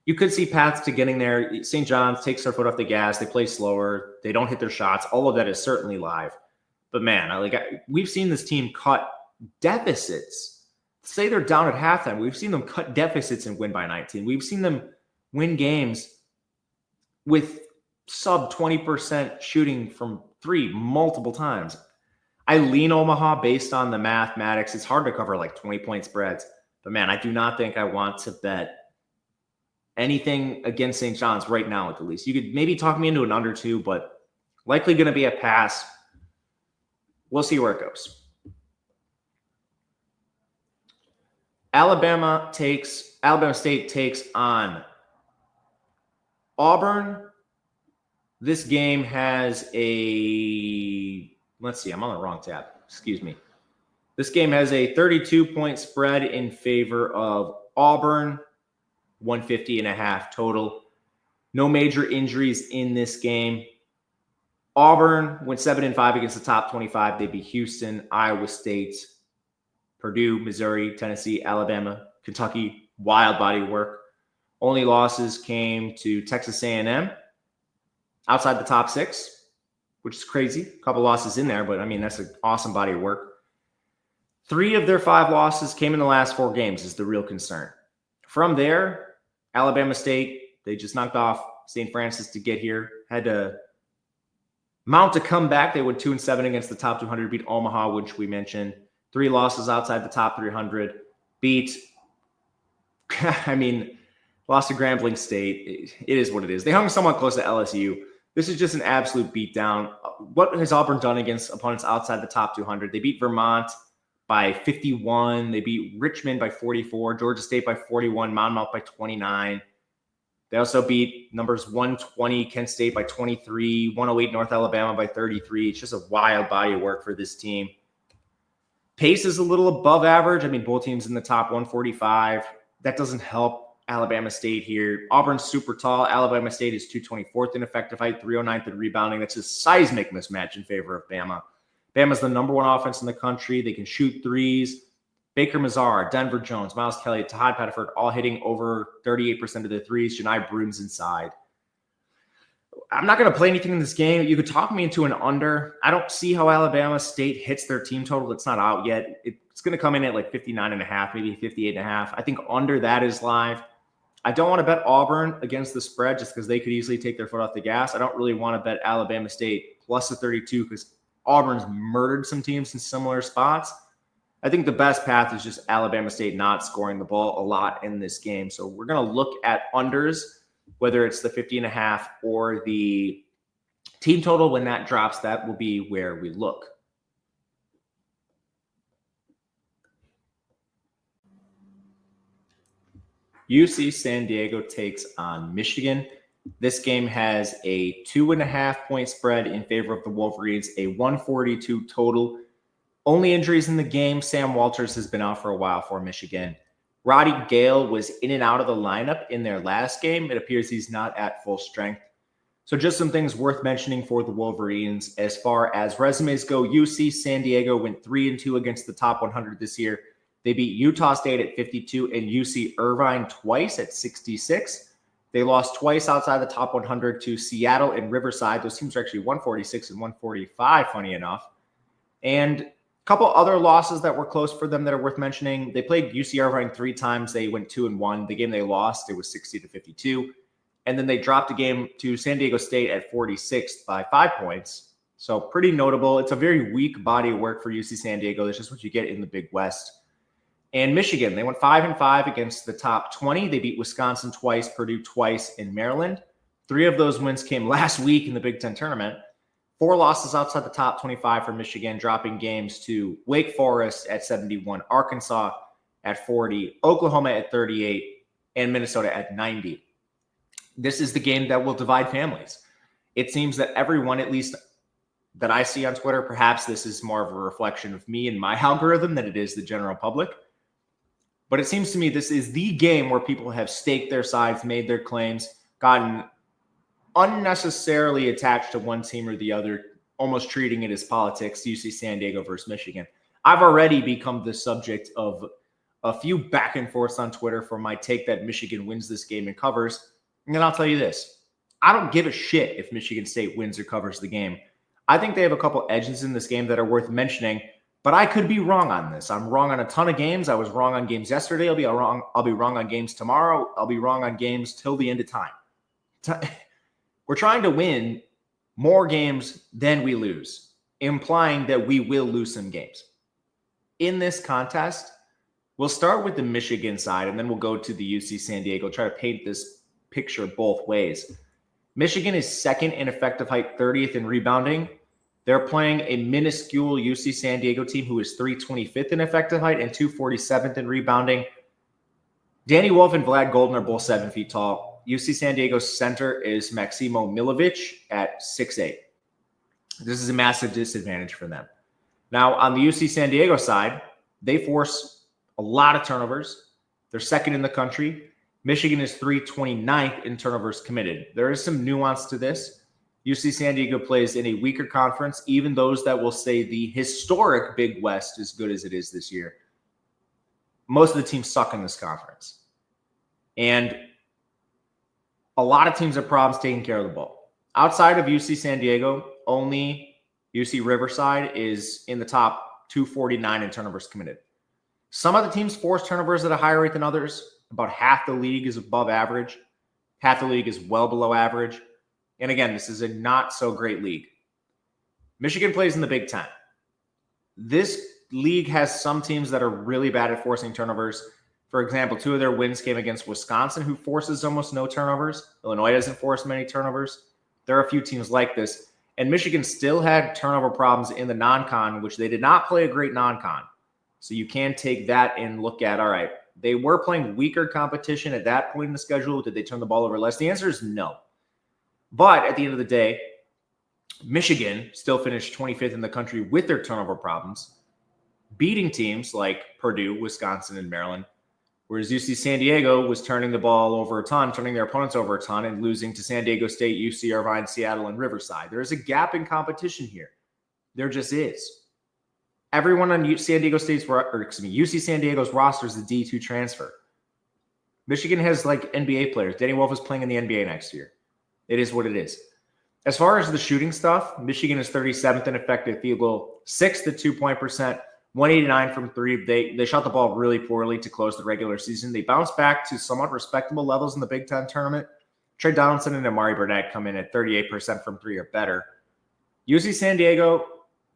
you could see paths to getting there. St. John's takes their foot off the gas. They play slower. They don't hit their shots. All of that is certainly live. But man, we've seen this team cut deficits. Say they're down at halftime. We've seen them cut deficits and win by 19. We've seen them win games with sub 20% shooting from three multiple times. I lean Omaha based on the mathematics. It's hard to cover like 20-point spreads. But man, I do not think I want to bet anything against St. John's right now at the least. You could maybe talk me into an under two, but likely going to be a pass. We'll see where it goes. Alabama State takes on Auburn. This game has let's see, I'm on the wrong tab. Excuse me. This game has a 32-point spread in favor of Auburn, 150.5 total. No major injuries in this game. Auburn went 7-5 against the top 25. They beat Houston, Iowa State, Purdue, Missouri, Tennessee, Alabama, Kentucky. Wild body work. Only losses came to Texas A&M outside the top six, which is crazy. A couple losses in there, but I mean, that's an awesome body of work. 3 of their 5 losses came in the last 4 games is the real concern. From there, Alabama State, they just knocked off St. Francis to get here. Had to mount a comeback. They went 2-7 against the top 200, beat Omaha, which we mentioned. 3 losses outside the top 300. Lost to Grambling State. It is what it is. They hung somewhat close to LSU. This is just an absolute beatdown. What has Auburn done against opponents outside the top 200? They beat Vermont by 51. They beat Richmond by 44. Georgia State by 41. Monmouth by 29. They also beat numbers 120 Kent State by 23. 108 North Alabama by 33. It's just a wild body of work for this team. Pace is a little above average. I mean, both teams in the top 145. That doesn't help Alabama State here. Auburn's super tall. Alabama State is 224th in effective height, 309th in rebounding. That's a seismic mismatch in favor of Bama. Bama's the number 1 offense in the country. They can shoot threes. Baker Mazar, Denver Jones, Miles Kelly, Todd Pettiford, all hitting over 38% of the threes. Janai Bruins inside. I'm not going to play anything in this game. You could talk me into an under. I don't see how Alabama State hits their team total. It's not out yet. It's going to come in at like 59.5, maybe 58.5. I think under that is live. I don't want to bet Auburn against the spread just because they could easily take their foot off the gas. I don't really want to bet Alabama State plus the 32 because Auburn's murdered some teams in similar spots. I think the best path is just Alabama State not scoring the ball a lot in this game. So we're going to look at unders, whether it's the 50.5 or the team total. When that drops, that will be where we look. UC San Diego takes on Michigan. This game has a 2.5-point spread in favor of the Wolverines, a 142 total. Only injuries in the game. Sam Walters has been out for a while for Michigan. Roddy Gale was in and out of the lineup in their last game. It appears he's not at full strength. So just some things worth mentioning for the Wolverines. As far as resumes go, UC San Diego went 3-2 against the top 100 this year. They beat Utah State at 52 and UC Irvine twice at 66. They lost twice outside the top 100 to Seattle and Riverside. Those teams are actually 146 and 145, funny enough. And a couple other losses that were close for them that are worth mentioning. They played UC Irvine 3 times. They went 2-1. The game they lost, it was 60-52. And then they dropped a game to San Diego State at 46 by 5 points. So pretty notable. It's a very weak body of work for UC San Diego. That's just what you get in the Big West. And Michigan, they went 5-5 against the top 20. They beat Wisconsin twice, Purdue twice, and Maryland. 3 of those wins came last week in the Big Ten tournament. 4 losses outside the top 25 for Michigan, dropping games to Wake Forest at 71, Arkansas at 40, Oklahoma at 38, and Minnesota at 90. This is the game that will divide families. It seems that everyone, at least that I see on Twitter, perhaps this is more of a reflection of me and my algorithm than it is the general public. But it seems to me this is the game where people have staked their sides, made their claims, gotten unnecessarily attached to one team or the other, almost treating it as politics, UC San Diego versus Michigan. I've already become the subject of a few back and forths on Twitter for my take that Michigan wins this game and covers. And then I'll tell you this. I don't give a shit if Michigan State wins or covers the game. I think they have a couple edges in this game that are worth mentioning, but I could be wrong on this. I'm wrong on a ton of games. I was wrong on games yesterday. I'll be wrong on games tomorrow. I'll be wrong on games till the end of time. We're trying to win more games than we lose, implying that we will lose some games. In this contest, we'll start with the Michigan side, and then we'll go to the UC San Diego, try to paint this picture both ways. Michigan is second in effective height, 30th in rebounding. They're playing a minuscule UC San Diego team who is 325th in effective height and 247th in rebounding. Danny Wolf and Vlad Golden are both 7 feet tall. UC San Diego's center is Maximo Milovic at 6'8". This is a massive disadvantage for them. Now, on the UC San Diego side, they force a lot of turnovers. They're second in the country. Michigan is 329th in turnovers committed. There is some nuance to this. UC San Diego plays in a weaker conference, even those that will say the historic Big West, as good as it is this year. Most of the teams suck in this conference. And a lot of teams have problems taking care of the ball. Outside of UC San Diego, only UC Riverside is in the top 249 in turnovers committed. Some of the teams force turnovers at a higher rate than others. About half the league is above average. Half the league is well below average. And again, this is a not so great league. Michigan plays in the Big Ten. This league has some teams that are really bad at forcing turnovers. For example, 2 of their wins came against Wisconsin, who forces almost no turnovers. Illinois doesn't force many turnovers. There are a few teams like this. And Michigan still had turnover problems in the non-con, which they did not play a great non-con. So you can take that and look at, all right, they were playing weaker competition at that point in the schedule. Did they turn the ball over less? The answer is no. But at the end of the day, Michigan still finished 25th in the country with their turnover problems, beating teams like Purdue, Wisconsin, and Maryland, whereas UC San Diego was turning the ball over a ton, turning their opponents over a ton, and losing to San Diego State, UC Irvine, Seattle, and Riverside. There is a gap in competition here. There just is. Everyone on UC San Diego's roster is a D2 transfer. Michigan has like NBA players. Danny Wolf is playing in the NBA next year. It is what it is. As far as the shooting stuff, Michigan is 37th in effective field goal, 6th at 2-point percent, 189 from 3. They shot the ball really poorly to close the regular season. They bounced back to somewhat respectable levels in the Big Ten tournament. Trey Donaldson and Amari Burnett come in at 38% from 3 or better. UC San Diego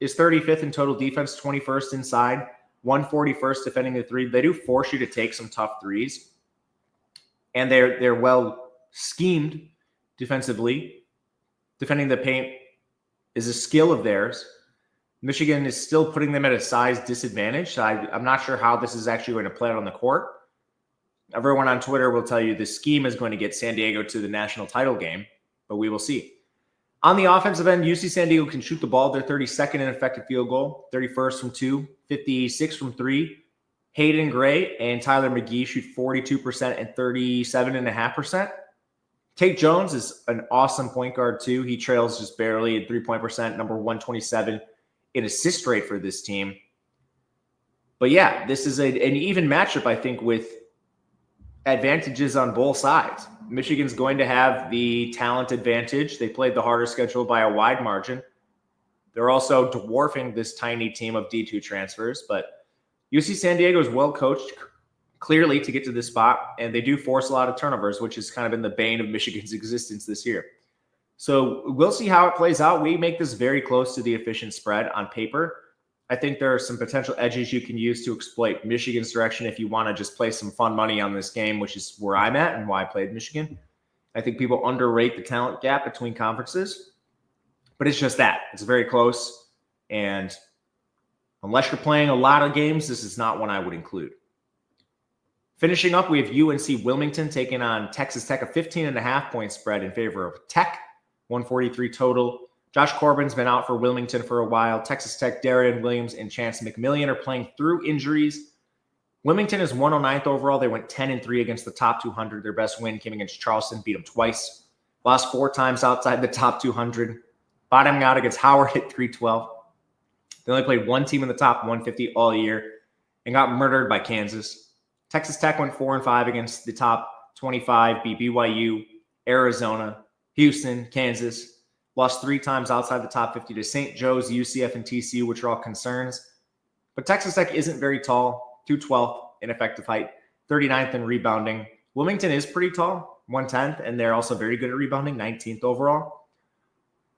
is 35th in total defense, 21st inside, 141st defending the 3. They do force you to take some tough threes, and they're well schemed defensively. Defending the paint is a skill of theirs. Michigan is still putting them at a size disadvantage. So I'm not sure how this is actually going to play out on the court. Everyone on Twitter will tell you the scheme is going to get San Diego to the national title game, but we will see. On the offensive end, UC San Diego can shoot the ball. They're 32nd in effective field goal, 31st from 2, 56 from 3. Hayden Gray and Tyler McGee shoot 42% and 37.5%. Tate Jones is an awesome point guard, too. He trails just barely at 3-point percent, number 127 in assist rate for this team. But yeah, this is an even matchup, I think, with advantages on both sides. Michigan's going to have the talent advantage. They played the harder schedule by a wide margin. They're also dwarfing this tiny team of D2 transfers, but UC San Diego is well coached. clearly to get to this spot, and they do force a lot of turnovers, which has kind of been the bane of Michigan's existence this year. So we'll see how it plays out. We make this very close to the efficient spread on paper. I think there are some potential edges you can use to exploit Michigan's direction if you want to just play some fun money on this game, which is where I'm at and why I played Michigan. I think people underrate the talent gap between conferences, but it's just that. It's very close, and unless you're playing a lot of games, this is not one I would include. Finishing up, we have UNC Wilmington taking on Texas Tech, a 15.5-point spread in favor of Tech, 143 total. Josh Corbin's been out for Wilmington for a while. Texas Tech, Darian Williams, and Chance McMillian are playing through injuries. Wilmington is 109th overall. They went 10-3 against the top 200. Their best win came against Charleston, beat them twice. Lost 4 times outside the top 200. Bottoming out against Howard at 312. They only played one team in the top 150 all year and got murdered by Kansas. Texas Tech went 4-5 against the top 25, beat BYU, Arizona, Houston, Kansas. Lost 3 times outside the top 50 to St. Joe's, UCF, and TCU, which are all concerns. But Texas Tech isn't very tall, 212 in effective height, 39th in rebounding. Wilmington is pretty tall, 110th, and they're also very good at rebounding, 19th overall.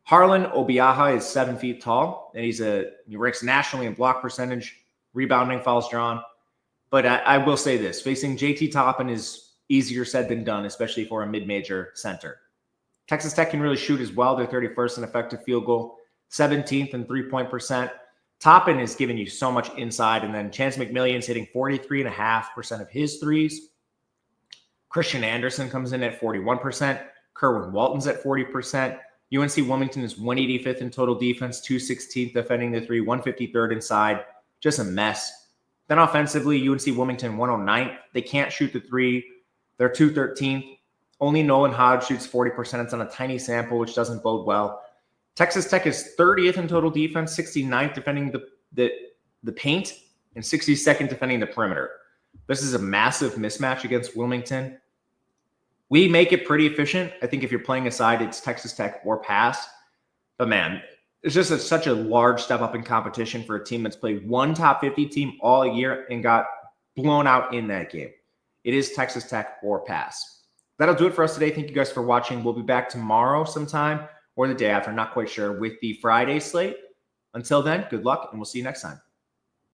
Harlan Obiaha is 7 feet tall, and he ranks nationally in block percentage, rebounding, fouls drawn. But I will say this, facing JT Toppin is easier said than done, especially for a mid-major center. Texas Tech can really shoot as well. They're 31st in effective field goal, 17th in three-point percent. Toppin is giving you so much inside, and then Chance McMillian's hitting 43.5% of his threes. Christian Anderson comes in at 41%. Kerwin Walton's at 40%. UNC Wilmington is 185th in total defense, 216th defending the three, 153rd inside. Just a mess. Then offensively, UNC Wilmington 109th. They can't shoot the three. They're 213th. Only Nolan Hodge shoots 40%. It's on a tiny sample, which doesn't bode well. Texas Tech is 30th in total defense, 69th defending the paint, and 62nd defending the perimeter. This is a massive mismatch against Wilmington. We make it pretty efficient. I think if you're playing a side, it's Texas Tech or pass. But man, it's just such a large step up in competition for a team that's played one top 50 team all year and got blown out in that game. It is Texas Tech or pass. That'll do it for us today. Thank you guys for watching. We'll be back tomorrow sometime or the day after, not quite sure, with the Friday slate. Until then, good luck, and we'll see you next time.